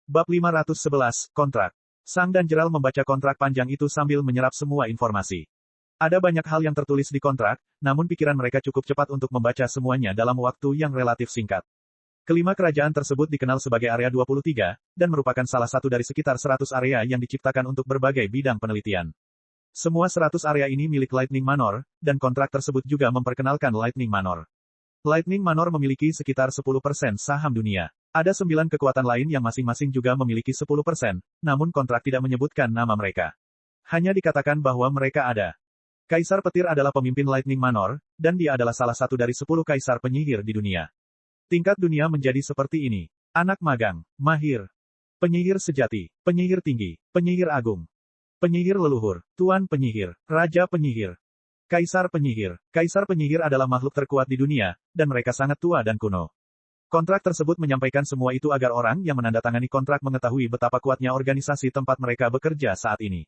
Bab 511, Kontrak. Sang dan Jeral membaca kontrak panjang itu sambil menyerap semua informasi. Ada banyak hal yang tertulis di kontrak, namun pikiran mereka cukup cepat untuk membaca semuanya dalam waktu yang relatif singkat. Kelima kerajaan tersebut dikenal sebagai Area 23, dan merupakan salah satu dari sekitar 100 area yang diciptakan untuk berbagai bidang penelitian. Semua 100 area ini milik Lightning Manor, dan kontrak tersebut juga memperkenalkan Lightning Manor. Lightning Manor memiliki sekitar 10% saham dunia. Ada 9 kekuatan lain yang masing-masing juga memiliki 10%, namun kontrak tidak menyebutkan nama mereka. Hanya dikatakan bahwa mereka ada. Kaisar Petir adalah pemimpin Lightning Manor, dan dia adalah salah satu dari 10 kaisar penyihir di dunia. Tingkat dunia menjadi seperti ini. Anak magang, mahir, penyihir sejati, penyihir tinggi, penyihir agung, penyihir leluhur, tuan penyihir, raja penyihir, kaisar penyihir. Kaisar penyihir adalah makhluk terkuat di dunia, dan mereka sangat tua dan kuno. Kontrak tersebut menyampaikan semua itu agar orang yang menandatangani kontrak mengetahui betapa kuatnya organisasi tempat mereka bekerja saat ini.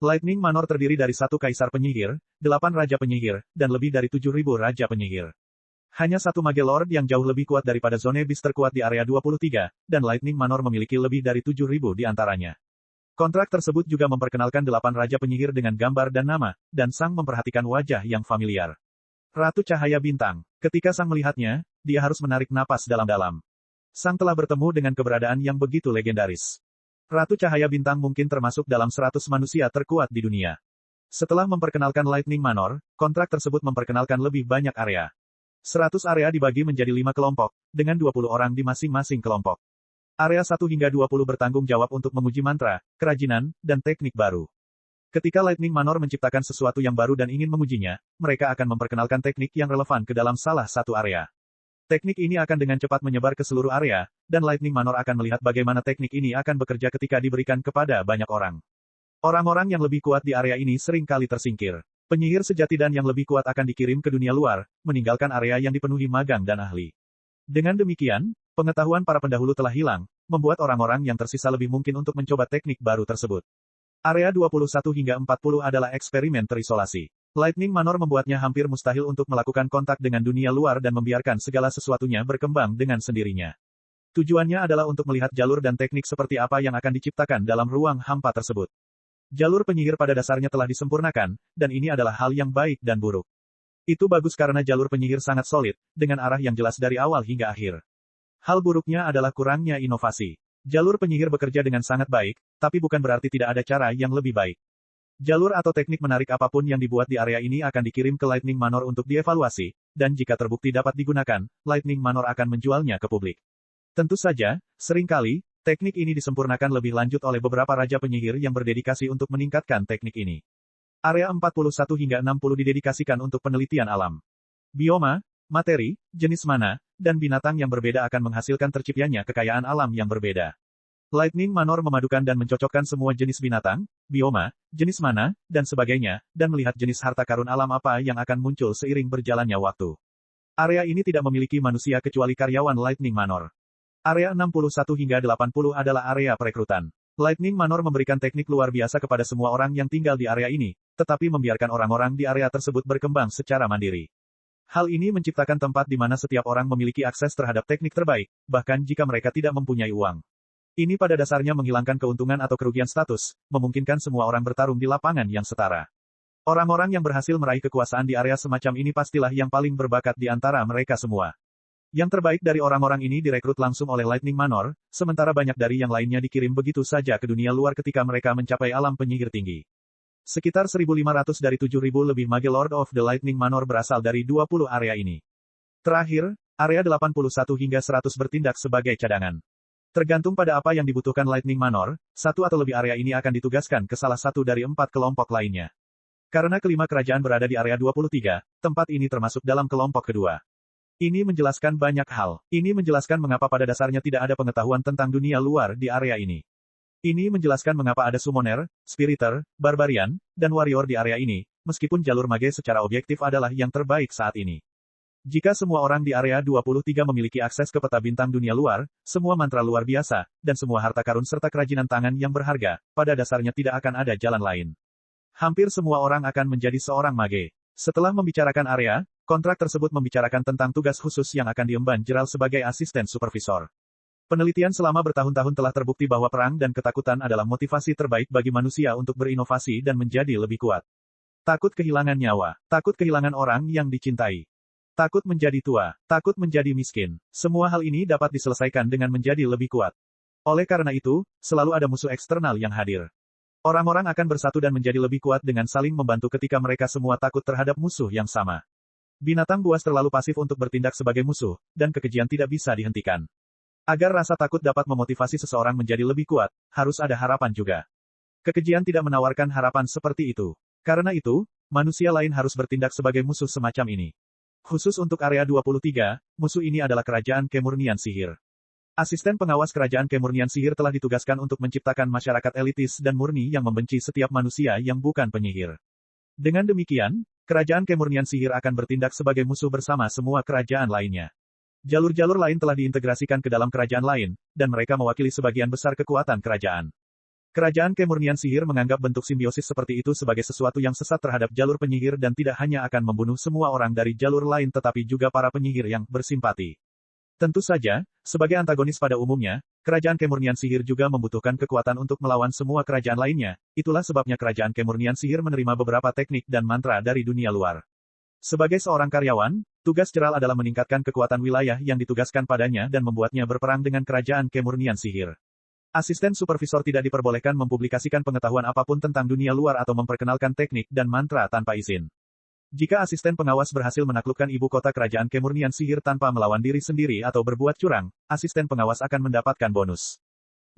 Lightning Manor terdiri dari 1 kaisar penyihir, 8 raja penyihir, dan lebih dari 7.000 raja penyihir. Hanya 1 Mage Lord yang jauh lebih kuat daripada Zone Beast terkuat di Area 23, dan Lightning Manor memiliki lebih dari 7.000 di antaranya. Kontrak tersebut juga memperkenalkan 8 raja penyihir dengan gambar dan nama, dan Sang memperhatikan wajah yang familiar. Ratu Cahaya Bintang. Ketika Sang melihatnya, dia harus menarik napas dalam-dalam. Sang telah bertemu dengan keberadaan yang begitu legendaris. Ratu Cahaya Bintang mungkin termasuk dalam 100 manusia terkuat di dunia. Setelah memperkenalkan Lightning Manor, kontrak tersebut memperkenalkan lebih banyak area. 100 area dibagi menjadi 5 kelompok, dengan 20 orang di masing-masing kelompok. Area 1 hingga 20 bertanggung jawab untuk menguji mantra, kerajinan, dan teknik baru. Ketika Lightning Manor menciptakan sesuatu yang baru dan ingin mengujinya, mereka akan memperkenalkan teknik yang relevan ke dalam salah satu area. Teknik ini akan dengan cepat menyebar ke seluruh area, dan Lightning Manor akan melihat bagaimana teknik ini akan bekerja ketika diberikan kepada banyak orang. Orang-orang yang lebih kuat di area ini sering kali tersingkir. Penyihir sejati dan yang lebih kuat akan dikirim ke dunia luar, meninggalkan area yang dipenuhi magang dan ahli. Dengan demikian, pengetahuan para pendahulu telah hilang, membuat orang-orang yang tersisa lebih mungkin untuk mencoba teknik baru tersebut. Area 21 hingga 40 adalah eksperimen terisolasi. Lightning Manor membuatnya hampir mustahil untuk melakukan kontak dengan dunia luar dan membiarkan segala sesuatunya berkembang dengan sendirinya. Tujuannya adalah untuk melihat jalur dan teknik seperti apa yang akan diciptakan dalam ruang hampa tersebut. Jalur penyihir pada dasarnya telah disempurnakan, dan ini adalah hal yang baik dan buruk. Itu bagus karena jalur penyihir sangat solid, dengan arah yang jelas dari awal hingga akhir. Hal buruknya adalah kurangnya inovasi. Jalur penyihir bekerja dengan sangat baik, tapi bukan berarti tidak ada cara yang lebih baik. Jalur atau teknik menarik apapun yang dibuat di area ini akan dikirim ke Lightning Manor untuk dievaluasi, dan jika terbukti dapat digunakan, Lightning Manor akan menjualnya ke publik. Tentu saja, seringkali, teknik ini disempurnakan lebih lanjut oleh beberapa raja penyihir yang berdedikasi untuk meningkatkan teknik ini. Area 41 hingga 60 didedikasikan untuk penelitian alam. Bioma, materi, jenis mana, dan binatang yang berbeda akan menghasilkan terciptanya kekayaan alam yang berbeda. Lightning Manor memadukan dan mencocokkan semua jenis binatang, bioma, jenis mana, dan sebagainya, dan melihat jenis harta karun alam apa yang akan muncul seiring berjalannya waktu. Area ini tidak memiliki manusia kecuali karyawan Lightning Manor. Area 61 hingga 80 adalah area perekrutan. Lightning Manor memberikan teknik luar biasa kepada semua orang yang tinggal di area ini, tetapi membiarkan orang-orang di area tersebut berkembang secara mandiri. Hal ini menciptakan tempat di mana setiap orang memiliki akses terhadap teknik terbaik, bahkan jika mereka tidak mempunyai uang. Ini pada dasarnya menghilangkan keuntungan atau kerugian status, memungkinkan semua orang bertarung di lapangan yang setara. Orang-orang yang berhasil meraih kekuasaan di area semacam ini pastilah yang paling berbakat di antara mereka semua. Yang terbaik dari orang-orang ini direkrut langsung oleh Lightning Manor, sementara banyak dari yang lainnya dikirim begitu saja ke dunia luar ketika mereka mencapai alam penyihir tinggi. Sekitar 1.500 dari 7.000 lebih Mage Lord of the Lightning Manor berasal dari 20 area ini. Terakhir, area 81 hingga 100 bertindak sebagai cadangan. Tergantung pada apa yang dibutuhkan Lightning Manor, 1 atau lebih area ini akan ditugaskan ke salah satu dari 4 kelompok lainnya. Karena kelima kerajaan berada di area 23, tempat ini termasuk dalam kelompok kedua. Ini menjelaskan banyak hal. Ini menjelaskan mengapa pada dasarnya tidak ada pengetahuan tentang dunia luar di area ini. Ini menjelaskan mengapa ada summoner, spiriter, barbarian, dan warrior di area ini, meskipun jalur mage secara objektif adalah yang terbaik saat ini. Jika semua orang di area 23 memiliki akses ke peta bintang dunia luar, semua mantra luar biasa, dan semua harta karun serta kerajinan tangan yang berharga, pada dasarnya tidak akan ada jalan lain. Hampir semua orang akan menjadi seorang mage. Setelah membicarakan area, kontrak tersebut membicarakan tentang tugas khusus yang akan diemban Jeral sebagai asisten supervisor. Penelitian selama bertahun-tahun telah terbukti bahwa perang dan ketakutan adalah motivasi terbaik bagi manusia untuk berinovasi dan menjadi lebih kuat. Takut kehilangan nyawa, takut kehilangan orang yang dicintai, takut menjadi tua, takut menjadi miskin. Semua hal ini dapat diselesaikan dengan menjadi lebih kuat. Oleh karena itu, selalu ada musuh eksternal yang hadir. Orang-orang akan bersatu dan menjadi lebih kuat dengan saling membantu ketika mereka semua takut terhadap musuh yang sama. Binatang buas terlalu pasif untuk bertindak sebagai musuh, dan kekejian tidak bisa dihentikan. Agar rasa takut dapat memotivasi seseorang menjadi lebih kuat, harus ada harapan juga. Kekejian tidak menawarkan harapan seperti itu. Karena itu, manusia lain harus bertindak sebagai musuh semacam ini. Khusus untuk Area 23, musuh ini adalah Kerajaan Kemurnian Sihir. Asisten pengawas Kerajaan Kemurnian Sihir telah ditugaskan untuk menciptakan masyarakat elitis dan murni yang membenci setiap manusia yang bukan penyihir. Dengan demikian, Kerajaan Kemurnian Sihir akan bertindak sebagai musuh bersama semua kerajaan lainnya. Jalur-jalur lain telah diintegrasikan ke dalam kerajaan lain, dan mereka mewakili sebagian besar kekuatan kerajaan. Kerajaan Kemurnian Sihir menganggap bentuk simbiosis seperti itu sebagai sesuatu yang sesat terhadap jalur penyihir dan tidak hanya akan membunuh semua orang dari jalur lain tetapi juga para penyihir yang bersimpati. Tentu saja, sebagai antagonis pada umumnya, Kerajaan Kemurnian Sihir juga membutuhkan kekuatan untuk melawan semua kerajaan lainnya, itulah sebabnya Kerajaan Kemurnian Sihir menerima beberapa teknik dan mantra dari dunia luar. Sebagai seorang karyawan, tugas Jeral adalah meningkatkan kekuatan wilayah yang ditugaskan padanya dan membuatnya berperang dengan Kerajaan Kemurnian Sihir. Asisten supervisor tidak diperbolehkan mempublikasikan pengetahuan apapun tentang dunia luar atau memperkenalkan teknik dan mantra tanpa izin. Jika asisten pengawas berhasil menaklukkan ibu kota Kerajaan Kemurnian Sihir tanpa melawan diri sendiri atau berbuat curang, asisten pengawas akan mendapatkan bonus.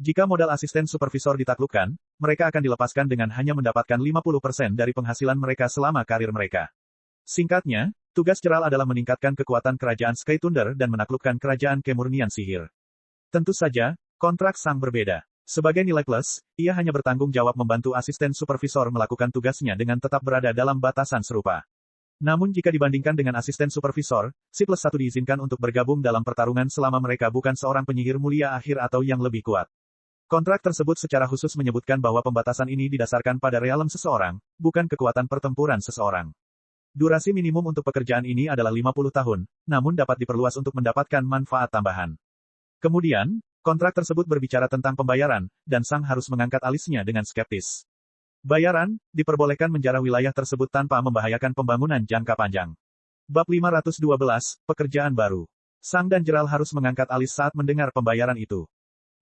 Jika modal asisten supervisor ditaklukkan, mereka akan dilepaskan dengan hanya mendapatkan 50% dari penghasilan mereka selama karir mereka. Singkatnya, tugas Jeral adalah meningkatkan kekuatan kerajaan Sky Thunder dan menaklukkan Kerajaan Kemurnian Sihir. Tentu saja, kontrak Sang berbeda. Sebagai nilai plus, ia hanya bertanggung jawab membantu asisten supervisor melakukan tugasnya dengan tetap berada dalam batasan serupa. Namun jika dibandingkan dengan asisten supervisor, si plus 1 diizinkan untuk bergabung dalam pertarungan selama mereka bukan seorang penyihir mulia akhir atau yang lebih kuat. Kontrak tersebut secara khusus menyebutkan bahwa pembatasan ini didasarkan pada realem seseorang, bukan kekuatan pertempuran seseorang. Durasi minimum untuk pekerjaan ini adalah 50 tahun, namun dapat diperluas untuk mendapatkan manfaat tambahan. Kemudian, kontrak tersebut berbicara tentang pembayaran, dan Sang harus mengangkat alisnya dengan skeptis. Bayaran, diperbolehkan menjarah wilayah tersebut tanpa membahayakan pembangunan jangka panjang. Bab 512, Pekerjaan Baru. Sang dan Jeral harus mengangkat alis saat mendengar pembayaran itu.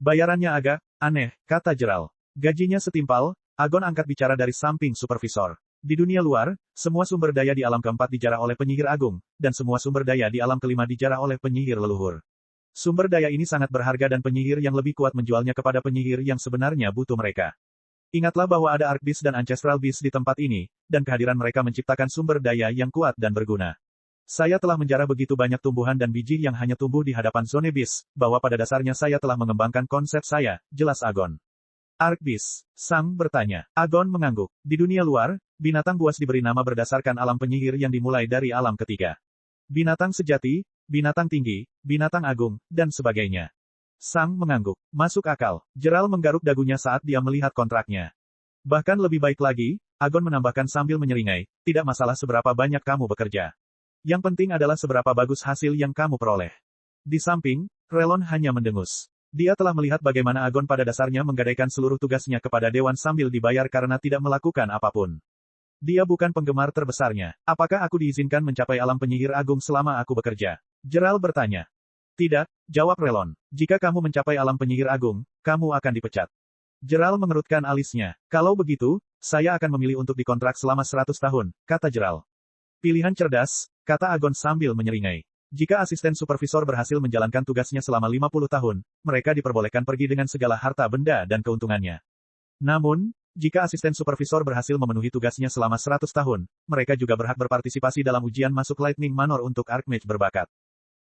Bayarannya agak aneh, kata Jeral. Gajinya setimpal, Agon angkat bicara dari samping supervisor. Di dunia luar, semua sumber daya di alam keempat dijarah oleh penyihir agung, dan semua sumber daya di alam kelima dijarah oleh penyihir leluhur. Sumber daya ini sangat berharga dan penyihir yang lebih kuat menjualnya kepada penyihir yang sebenarnya butuh mereka. Ingatlah bahwa ada Ark Beast dan Ancestral Beast di tempat ini, dan kehadiran mereka menciptakan sumber daya yang kuat dan berguna. Saya telah menjarah begitu banyak tumbuhan dan biji yang hanya tumbuh di hadapan Zone Beast, bahwa pada dasarnya saya telah mengembangkan konsep saya, jelas Agon. Ark Beast, Sang bertanya. Agon mengangguk. Di dunia luar, binatang buas diberi nama berdasarkan alam penyihir yang dimulai dari alam ketiga. Binatang sejati, binatang tinggi, binatang agung, dan sebagainya. Sang mengangguk. Masuk akal. Jeral menggaruk dagunya saat dia melihat kontraknya. Bahkan lebih baik lagi, Agon menambahkan sambil menyeringai, tidak masalah seberapa banyak kamu bekerja. Yang penting adalah seberapa bagus hasil yang kamu peroleh. Di samping, Relon hanya mendengus. Dia telah melihat bagaimana Agon pada dasarnya menggadaikan seluruh tugasnya kepada Dewan sambil dibayar karena tidak melakukan apapun. Dia bukan penggemar terbesarnya. Apakah aku diizinkan mencapai alam penyihir agung selama aku bekerja? Jeral bertanya. Tidak, jawab Relon. Jika kamu mencapai alam penyihir agung, kamu akan dipecat. Jeral mengerutkan alisnya. Kalau begitu, saya akan memilih untuk dikontrak selama 100 tahun, kata Jeral. Pilihan cerdas, kata Agon sambil menyeringai. Jika asisten supervisor berhasil menjalankan tugasnya selama 50 tahun, mereka diperbolehkan pergi dengan segala harta benda dan keuntungannya. Namun, jika asisten supervisor berhasil memenuhi tugasnya selama 100 tahun, mereka juga berhak berpartisipasi dalam ujian masuk Lightning Manor untuk Archmage berbakat.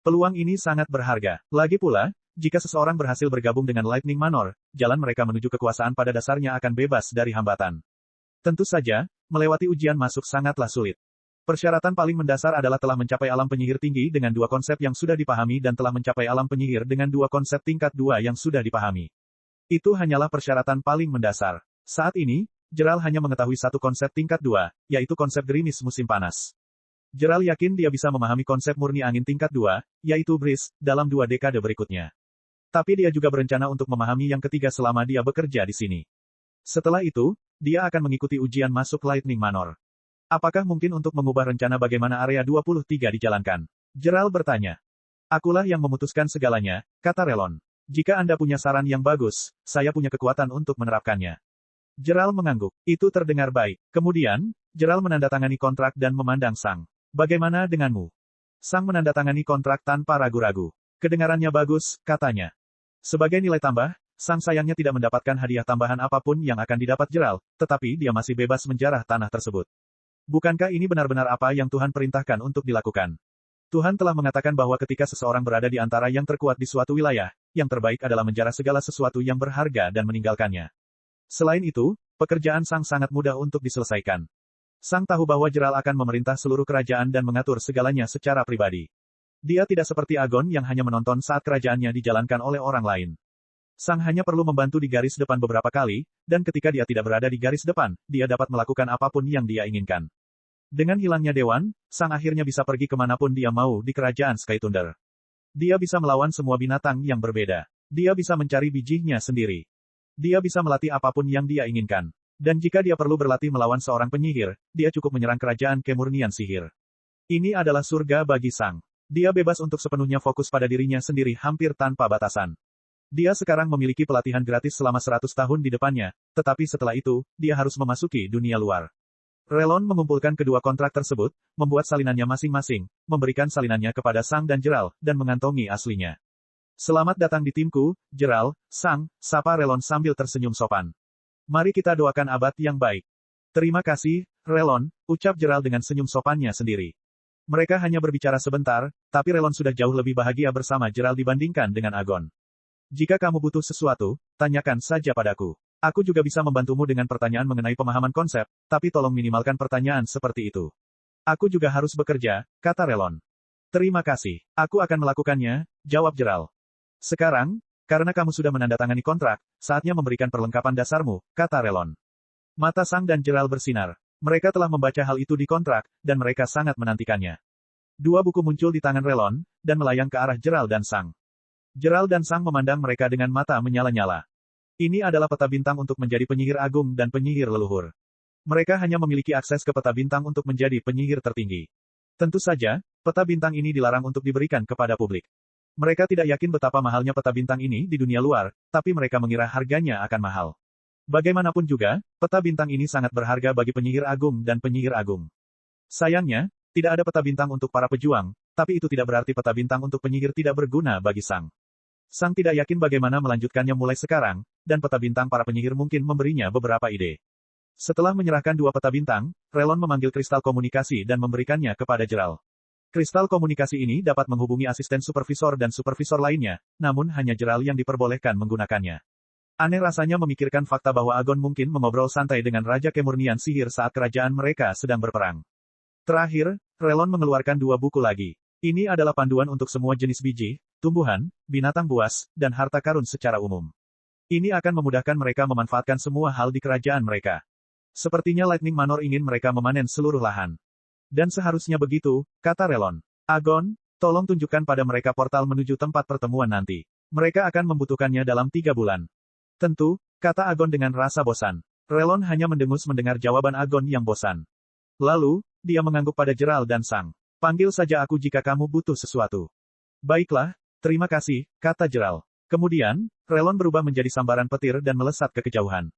Peluang ini sangat berharga. Lagi pula, jika seseorang berhasil bergabung dengan Lightning Manor, jalan mereka menuju kekuasaan pada dasarnya akan bebas dari hambatan. Tentu saja, melewati ujian masuk sangatlah sulit. Persyaratan paling mendasar adalah telah mencapai alam penyihir tinggi dengan 2 konsep yang sudah dipahami dan telah mencapai alam penyihir dengan 2 konsep tingkat 2 yang sudah dipahami. Itu hanyalah persyaratan paling mendasar. Saat ini, Jeral hanya mengetahui 1 konsep tingkat 2, yaitu konsep gerimis musim panas. Jeral yakin dia bisa memahami konsep murni angin tingkat 2, yaitu Breeze, dalam 2 dekade berikutnya. Tapi dia juga berencana untuk memahami yang ketiga selama dia bekerja di sini. Setelah itu, dia akan mengikuti ujian masuk Lightning Manor. Apakah mungkin untuk mengubah rencana bagaimana Area 23 dijalankan? Gerald bertanya. Akulah yang memutuskan segalanya, kata Relon. Jika Anda punya saran yang bagus, saya punya kekuatan untuk menerapkannya. Gerald mengangguk. Itu terdengar baik. Kemudian, Gerald menandatangani kontrak dan memandang Sang. Bagaimana denganmu? Sang menandatangani kontrak tanpa ragu-ragu. Kedengarannya bagus, katanya. Sebagai nilai tambah, Sang sayangnya tidak mendapatkan hadiah tambahan apapun yang akan didapat Gerald, tetapi dia masih bebas menjarah tanah tersebut. Bukankah ini benar-benar apa yang Tuhan perintahkan untuk dilakukan? Tuhan telah mengatakan bahwa ketika seseorang berada di antara yang terkuat di suatu wilayah, yang terbaik adalah menjarah segala sesuatu yang berharga dan meninggalkannya. Selain itu, pekerjaan Sang sangat mudah untuk diselesaikan. Sang tahu bahwa Gerald akan memerintah seluruh kerajaan dan mengatur segalanya secara pribadi. Dia tidak seperti Agon yang hanya menonton saat kerajaannya dijalankan oleh orang lain. Sang hanya perlu membantu di garis depan beberapa kali, dan ketika dia tidak berada di garis depan, dia dapat melakukan apapun yang dia inginkan. Dengan hilangnya Dewan, Sang akhirnya bisa pergi kemanapun dia mau di kerajaan Sky Thunder. Dia bisa melawan semua binatang yang berbeda. Dia bisa mencari bijinya sendiri. Dia bisa melatih apapun yang dia inginkan. Dan jika dia perlu berlatih melawan seorang penyihir, dia cukup menyerang kerajaan kemurnian sihir. Ini adalah surga bagi Sang. Dia bebas untuk sepenuhnya fokus pada dirinya sendiri hampir tanpa batasan. Dia sekarang memiliki pelatihan gratis selama 100 tahun di depannya, tetapi setelah itu, dia harus memasuki dunia luar. Relon mengumpulkan kedua kontrak tersebut, membuat salinannya masing-masing, memberikan salinannya kepada Sang dan Gerald, dan mengantongi aslinya. Selamat datang di timku, Gerald, Sang, sapa Relon sambil tersenyum sopan. Mari kita doakan abad yang baik. Terima kasih, Relon, ucap Gerald dengan senyum sopannya sendiri. Mereka hanya berbicara sebentar, tapi Relon sudah jauh lebih bahagia bersama Gerald dibandingkan dengan Agon. Jika kamu butuh sesuatu, tanyakan saja padaku. Aku juga bisa membantumu dengan pertanyaan mengenai pemahaman konsep, tapi tolong minimalkan pertanyaan seperti itu. Aku juga harus bekerja, kata Relon. Terima kasih. Aku akan melakukannya, jawab Gerald. Sekarang, karena kamu sudah menandatangani kontrak, saatnya memberikan perlengkapan dasarmu, kata Relon. Mata Sang dan Gerald bersinar. Mereka telah membaca hal itu di kontrak, dan mereka sangat menantikannya. Dua buku muncul di tangan Relon, dan melayang ke arah Gerald dan Sang. Gerald dan Sang memandang mereka dengan mata menyala-nyala. Ini adalah peta bintang untuk menjadi penyihir agung dan penyihir leluhur. Mereka hanya memiliki akses ke peta bintang untuk menjadi penyihir tertinggi. Tentu saja, peta bintang ini dilarang untuk diberikan kepada publik. Mereka tidak yakin betapa mahalnya peta bintang ini di dunia luar, tapi mereka mengira harganya akan mahal. Bagaimanapun juga, peta bintang ini sangat berharga bagi penyihir agung dan penyihir agung. Sayangnya, tidak ada peta bintang untuk para pejuang, tapi itu tidak berarti peta bintang untuk penyihir tidak berguna bagi Sang. Sang tidak yakin bagaimana melanjutkannya mulai sekarang, dan peta bintang para penyihir mungkin memberinya beberapa ide. Setelah menyerahkan dua peta bintang, Relon memanggil kristal komunikasi dan memberikannya kepada Gerald. Kristal komunikasi ini dapat menghubungi asisten supervisor dan supervisor lainnya, namun hanya Gerald yang diperbolehkan menggunakannya. Aneh rasanya memikirkan fakta bahwa Agon mungkin mengobrol santai dengan Raja Kemurnian Sihir saat kerajaan mereka sedang berperang. Terakhir, Relon mengeluarkan dua buku lagi. Ini adalah panduan untuk semua jenis biji, tumbuhan, binatang buas, dan harta karun secara umum. Ini akan memudahkan mereka memanfaatkan semua hal di kerajaan mereka. Sepertinya Lightning Manor ingin mereka memanen seluruh lahan. Dan seharusnya begitu, kata Relon. Agon, tolong tunjukkan pada mereka portal menuju tempat pertemuan nanti. Mereka akan membutuhkannya dalam 3 bulan. Tentu, kata Agon dengan rasa bosan. Relon hanya mendengus mendengar jawaban Agon yang bosan. Lalu, dia mengangguk pada Gerald dan Sang. Panggil saja aku jika kamu butuh sesuatu. Baiklah, terima kasih, kata Gerald. Kemudian, Relon berubah menjadi sambaran petir dan melesat ke kejauhan.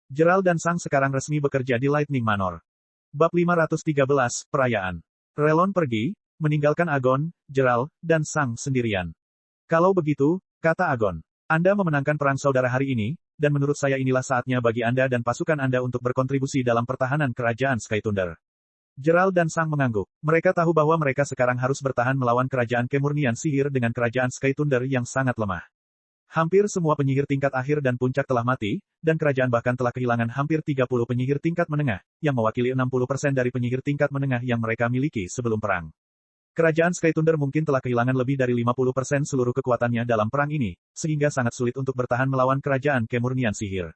Gerald dan Sang sekarang resmi bekerja di Lightning Manor. Bab 513, Perayaan. Relon pergi, meninggalkan Agon, Gerald, dan Sang sendirian. Kalau begitu, kata Agon, Anda memenangkan perang saudara hari ini, dan menurut saya inilah saatnya bagi Anda dan pasukan Anda untuk berkontribusi dalam pertahanan kerajaan Sky Thunder. Gerald dan Sang mengangguk. Mereka tahu bahwa mereka sekarang harus bertahan melawan kerajaan kemurnian sihir dengan kerajaan Sky Thunder yang sangat lemah. Hampir semua penyihir tingkat akhir dan puncak telah mati, dan kerajaan bahkan telah kehilangan hampir 30 penyihir tingkat menengah, yang mewakili 60% dari penyihir tingkat menengah yang mereka miliki sebelum perang. Kerajaan Sky Thunder mungkin telah kehilangan lebih dari 50% seluruh kekuatannya dalam perang ini, sehingga sangat sulit untuk bertahan melawan kerajaan kemurnian sihir.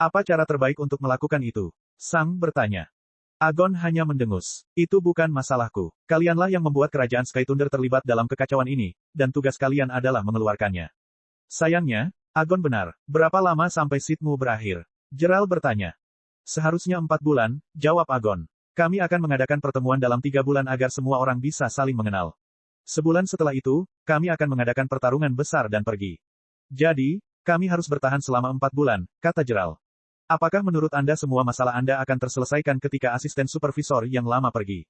Apa cara terbaik untuk melakukan itu? Sang bertanya. Agon hanya mendengus. Itu bukan masalahku. Kalianlah yang membuat kerajaan Sky Thunder terlibat dalam kekacauan ini, dan tugas kalian adalah mengeluarkannya. Sayangnya, Agon benar. Berapa lama sampai sidmu berakhir? Gerald bertanya. Seharusnya 4 bulan, jawab Agon. Kami akan mengadakan pertemuan dalam 3 bulan agar semua orang bisa saling mengenal. Sebulan setelah itu, kami akan mengadakan pertarungan besar dan pergi. Jadi, kami harus bertahan selama 4 bulan, kata Gerald. Apakah menurut Anda semua masalah Anda akan terselesaikan ketika asisten supervisor yang lama pergi?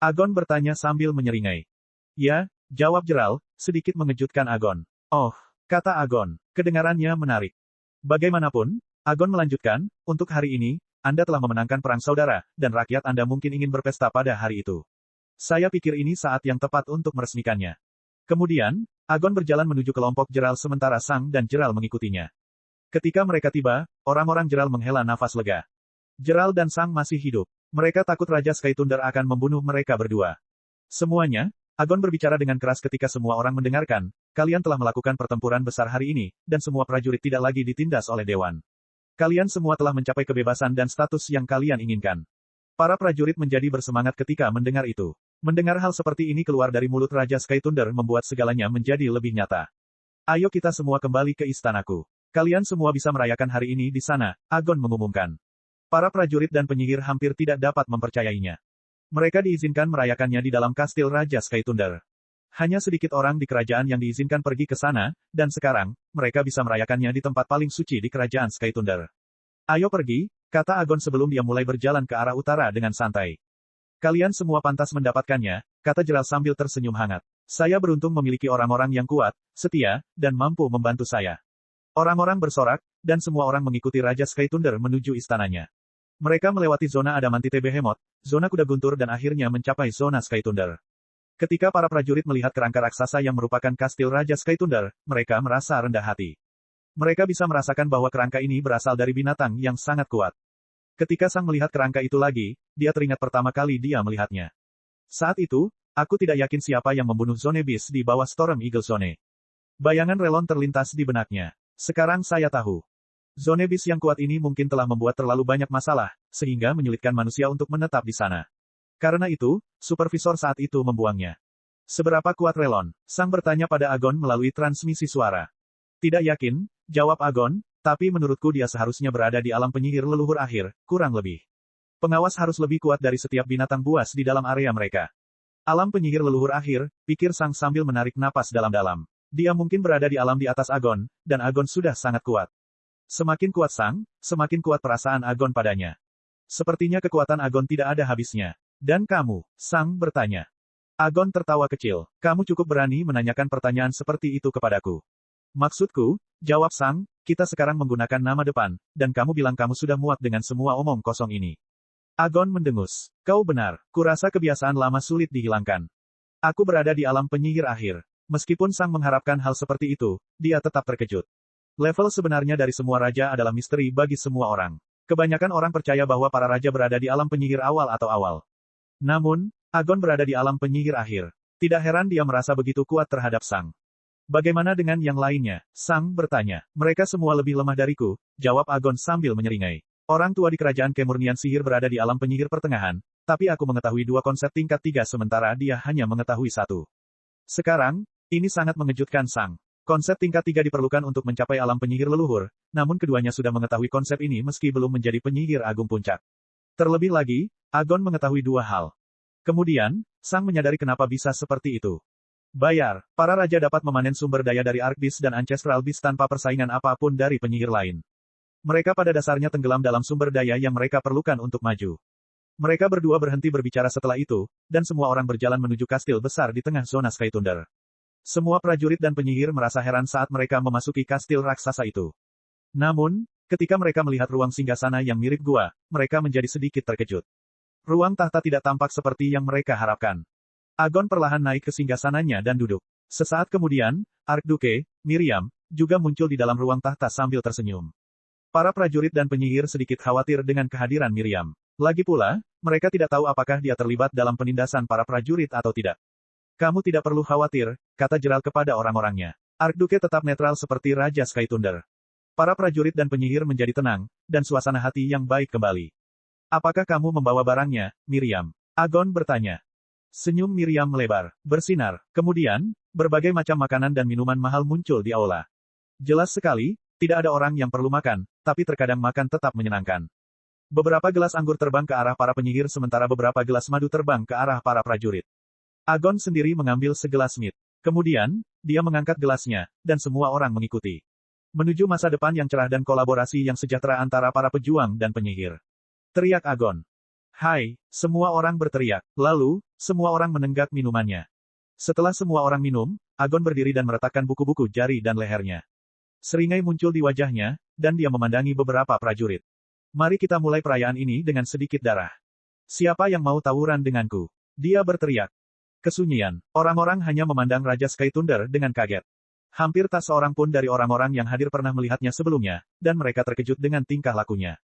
Agon bertanya sambil menyeringai. Ya, jawab Gerald, sedikit mengejutkan Agon. Oh, kata Agon, kedengarannya menarik. Bagaimanapun, Agon melanjutkan, untuk hari ini, Anda telah memenangkan perang saudara, dan rakyat Anda mungkin ingin berpesta pada hari itu. Saya pikir ini saat yang tepat untuk meresmikannya. Kemudian, Agon berjalan menuju kelompok Gerald sementara Sang dan Gerald mengikutinya. Ketika mereka tiba, orang-orang Gerald menghela nafas lega. Gerald dan Sang masih hidup. Mereka takut Raja Sky Thunder akan membunuh mereka berdua. Semuanya, Agon berbicara dengan keras ketika semua orang mendengarkan, kalian telah melakukan pertempuran besar hari ini, dan semua prajurit tidak lagi ditindas oleh Dewan. Kalian semua telah mencapai kebebasan dan status yang kalian inginkan. Para prajurit menjadi bersemangat ketika mendengar itu. Mendengar hal seperti ini keluar dari mulut Raja Sky Thunder membuat segalanya menjadi lebih nyata. Ayo kita semua kembali ke istanaku. Kalian semua bisa merayakan hari ini di sana, Agon mengumumkan. Para prajurit dan penyihir hampir tidak dapat mempercayainya. Mereka diizinkan merayakannya di dalam kastil Raja Sky Thunder. Hanya sedikit orang di kerajaan yang diizinkan pergi ke sana, dan sekarang, mereka bisa merayakannya di tempat paling suci di kerajaan Sky Thunder. Ayo pergi, kata Agon sebelum dia mulai berjalan ke arah utara dengan santai. Kalian semua pantas mendapatkannya, kata Gerald sambil tersenyum hangat. Saya beruntung memiliki orang-orang yang kuat, setia, dan mampu membantu saya. Orang-orang bersorak, dan semua orang mengikuti Raja Sky Thunder menuju istananya. Mereka melewati zona Adamantite Behemoth, zona kuda guntur dan akhirnya mencapai zona Sky Thunder. Ketika para prajurit melihat kerangka raksasa yang merupakan kastil Raja Sky Thunder, mereka merasa rendah hati. Mereka bisa merasakan bahwa kerangka ini berasal dari binatang yang sangat kuat. Ketika Sang melihat kerangka itu lagi, dia teringat pertama kali dia melihatnya. Saat itu, aku tidak yakin siapa yang membunuh Zone Beast di bawah Storm Eagle Zone. Bayangan Relon terlintas di benaknya. Sekarang saya tahu. Zone Beast yang kuat ini mungkin telah membuat terlalu banyak masalah, sehingga menyulitkan manusia untuk menetap di sana. Karena itu, supervisor saat itu membuangnya. Seberapa kuat Relon? Sang bertanya pada Agon melalui transmisi suara. Tidak yakin, jawab Agon, tapi menurutku dia seharusnya berada di alam penyihir leluhur akhir, kurang lebih. Pengawas harus lebih kuat dari setiap binatang buas di dalam area mereka. Alam penyihir leluhur akhir, pikir Sang sambil menarik napas dalam-dalam. Dia mungkin berada di alam di atas Agon, dan Agon sudah sangat kuat. Semakin kuat Sang, semakin kuat perasaan Agon padanya. Sepertinya kekuatan Agon tidak ada habisnya. Dan kamu, Sang bertanya. Agon tertawa kecil. Kamu cukup berani menanyakan pertanyaan seperti itu kepadaku. Maksudku, jawab Sang, kita sekarang menggunakan nama depan, dan kamu bilang kamu sudah muak dengan semua omong kosong ini. Agon mendengus. Kau benar, kurasa kebiasaan lama sulit dihilangkan. Aku berada di alam penyihir akhir. Meskipun Sang mengharapkan hal seperti itu, dia tetap terkejut. Level sebenarnya dari semua raja adalah misteri bagi semua orang. Kebanyakan orang percaya bahwa para raja berada di alam penyihir awal atau awal. Namun, Agon berada di alam penyihir akhir. Tidak heran dia merasa begitu kuat terhadap Sang. Bagaimana dengan yang lainnya? Sang bertanya. Mereka semua lebih lemah dariku, jawab Agon sambil menyeringai. Orang tua di kerajaan kemurnian sihir berada di alam penyihir pertengahan, tapi aku mengetahui 2 konsep tingkat 3 sementara dia hanya mengetahui 1. Sekarang, ini sangat mengejutkan Sang. Konsep tingkat 3 diperlukan untuk mencapai alam penyihir leluhur, namun keduanya sudah mengetahui konsep ini meski belum menjadi penyihir agung puncak. Terlebih lagi, Agon mengetahui 2 hal. Kemudian, Sang menyadari kenapa bisa seperti itu. Bayar, para raja dapat memanen sumber daya dari Arc Beast dan Ancestral Beast tanpa persaingan apapun dari penyihir lain. Mereka pada dasarnya tenggelam dalam sumber daya yang mereka perlukan untuk maju. Mereka berdua berhenti berbicara setelah itu, dan semua orang berjalan menuju kastil besar di tengah zona Sky Thunder. Semua prajurit dan penyihir merasa heran saat mereka memasuki kastil raksasa itu. Namun, ketika mereka melihat ruang singgasana yang mirip gua, mereka menjadi sedikit terkejut. Ruang tahta tidak tampak seperti yang mereka harapkan. Agon perlahan naik ke singgasananya dan duduk. Sesaat kemudian, Archduke, Miriam, juga muncul di dalam ruang tahta sambil tersenyum. Para prajurit dan penyihir sedikit khawatir dengan kehadiran Miriam. Lagi pula, mereka tidak tahu apakah dia terlibat dalam penindasan para prajurit atau tidak. Kamu tidak perlu khawatir, kata Gerald kepada orang-orangnya. Archduke tetap netral seperti Raja Sky Thunder. Para prajurit dan penyihir menjadi tenang, dan suasana hati yang baik kembali. Apakah kamu membawa barangnya, Miriam? Agon bertanya. Senyum Miriam melebar, bersinar. Kemudian, berbagai macam makanan dan minuman mahal muncul di aula. Jelas sekali, tidak ada orang yang perlu makan, tapi terkadang makan tetap menyenangkan. Beberapa gelas anggur terbang ke arah para penyihir sementara beberapa gelas madu terbang ke arah para prajurit. Agon sendiri mengambil segelas mit. Kemudian, dia mengangkat gelasnya, dan semua orang mengikuti. Menuju masa depan yang cerah dan kolaborasi yang sejahtera antara para pejuang dan penyihir. Teriak Agon. Hai, semua orang berteriak. Lalu, semua orang menenggak minumannya. Setelah semua orang minum, Agon berdiri dan meletakkan buku-buku jari dan lehernya. Seringai muncul di wajahnya, dan dia memandangi beberapa prajurit. Mari kita mulai perayaan ini dengan sedikit darah. Siapa yang mau tawuran denganku? Dia berteriak. Kesunyian. Orang-orang hanya memandang Raja Sky Thunder dengan kaget. Hampir tak seorang pun dari orang-orang yang hadir pernah melihatnya sebelumnya, dan mereka terkejut dengan tingkah lakunya.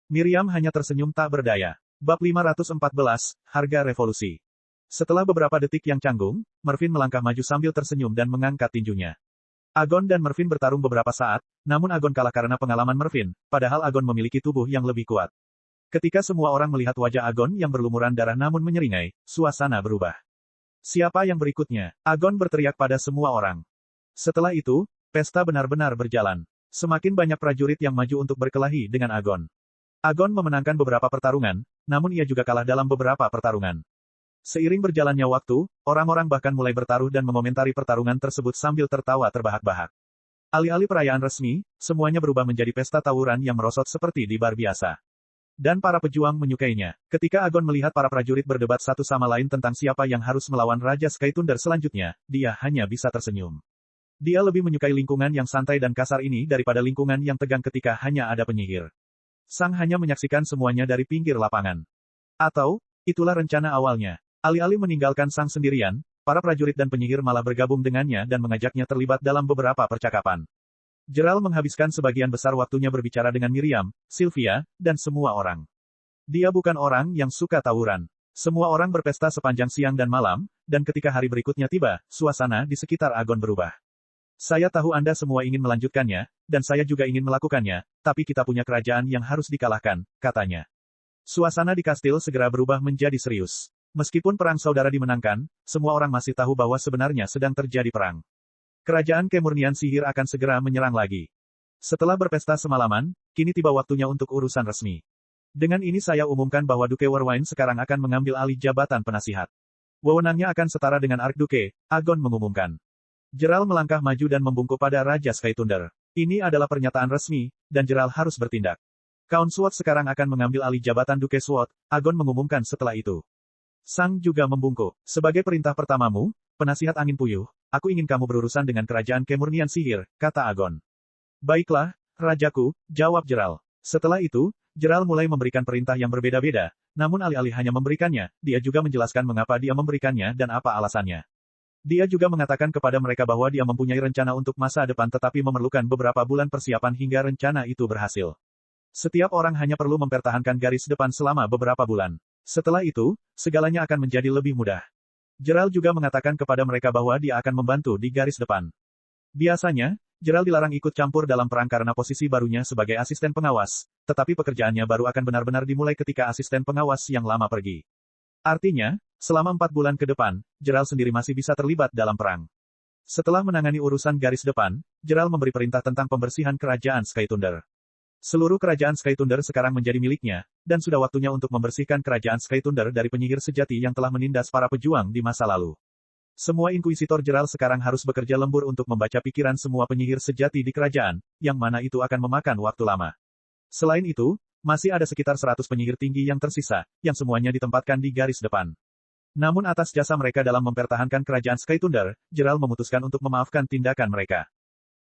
Miriam hanya tersenyum tak berdaya. Bab 514, Harga Revolusi. Setelah beberapa detik yang canggung, Mervyn melangkah maju sambil tersenyum dan mengangkat tinjunya. Agon dan Mervyn bertarung beberapa saat, namun Agon kalah karena pengalaman Mervyn, padahal Agon memiliki tubuh yang lebih kuat. Ketika semua orang melihat wajah Agon yang berlumuran darah namun menyeringai, suasana berubah. Siapa yang berikutnya? Agon berteriak pada semua orang. Setelah itu, pesta benar-benar berjalan. Semakin banyak prajurit yang maju untuk berkelahi dengan Agon. Agon memenangkan beberapa pertarungan, namun ia juga kalah dalam beberapa pertarungan. Seiring berjalannya waktu, orang-orang bahkan mulai bertaruh dan mengomentari pertarungan tersebut sambil tertawa terbahak-bahak. Alih-alih perayaan resmi, semuanya berubah menjadi pesta tawuran yang merosot seperti di bar biasa. Dan para pejuang menyukainya. Ketika Agon melihat para prajurit berdebat satu sama lain tentang siapa yang harus melawan Raja Sky Thunder selanjutnya, dia hanya bisa tersenyum. Dia lebih menyukai lingkungan yang santai dan kasar ini daripada lingkungan yang tegang ketika hanya ada penyihir. Sang hanya menyaksikan semuanya dari pinggir lapangan. Atau, itulah rencana awalnya. Alih-alih meninggalkan Sang sendirian, para prajurit dan penyihir malah bergabung dengannya dan mengajaknya terlibat dalam beberapa percakapan. Gerald menghabiskan sebagian besar waktunya berbicara dengan Miriam, Sylvia, dan semua orang. Dia bukan orang yang suka tawuran. Semua orang berpesta sepanjang siang dan malam, dan ketika hari berikutnya tiba, suasana di sekitar Agon berubah. Saya tahu Anda semua ingin melanjutkannya, dan saya juga ingin melakukannya, tapi kita punya kerajaan yang harus dikalahkan, katanya. Suasana di kastil segera berubah menjadi serius. Meskipun perang saudara dimenangkan, semua orang masih tahu bahwa sebenarnya sedang terjadi perang. Kerajaan kemurnian sihir akan segera menyerang lagi. Setelah berpesta semalaman, kini tiba waktunya untuk urusan resmi. Dengan ini saya umumkan bahwa Duke Warwine sekarang akan mengambil alih jabatan penasihat. Wewenangnya akan setara dengan Archduke, Agon mengumumkan. Gerald melangkah maju dan membungkuk pada Raja Sky Thunder. Ini adalah pernyataan resmi, dan Gerald harus bertindak. Count Sword sekarang akan mengambil alih jabatan Duke Sword, Agon mengumumkan setelah itu. Sang juga membungkuk. Sebagai perintah pertamamu, penasihat angin puyuh, aku ingin kamu berurusan dengan kerajaan kemurnian sihir, kata Agon. Baiklah, Rajaku, jawab Gerald. Setelah itu, Gerald mulai memberikan perintah yang berbeda-beda, namun alih-alih hanya memberikannya, dia juga menjelaskan mengapa dia memberikannya dan apa alasannya. Dia juga mengatakan kepada mereka bahwa dia mempunyai rencana untuk masa depan tetapi memerlukan beberapa bulan persiapan hingga rencana itu berhasil. Setiap orang hanya perlu mempertahankan garis depan selama beberapa bulan. Setelah itu, segalanya akan menjadi lebih mudah. Gerald juga mengatakan kepada mereka bahwa dia akan membantu di garis depan. Biasanya, Gerald dilarang ikut campur dalam perang karena posisi barunya sebagai asisten pengawas, tetapi pekerjaannya baru akan benar-benar dimulai ketika asisten pengawas yang lama pergi. Artinya, selama 4 bulan ke depan, Gerald sendiri masih bisa terlibat dalam perang. Setelah menangani urusan garis depan, Gerald memberi perintah tentang pembersihan kerajaan Sky Thunder. Seluruh kerajaan Sky Thunder sekarang menjadi miliknya, dan sudah waktunya untuk membersihkan kerajaan Sky Thunder dari penyihir sejati yang telah menindas para pejuang di masa lalu. Semua Inkuisitor Gerald sekarang harus bekerja lembur untuk membaca pikiran semua penyihir sejati di kerajaan, yang mana itu akan memakan waktu lama. Selain itu, masih ada sekitar 100 penyihir tinggi yang tersisa, yang semuanya ditempatkan di garis depan. Namun atas jasa mereka dalam mempertahankan kerajaan Sky Thunder, Gerald memutuskan untuk memaafkan tindakan mereka.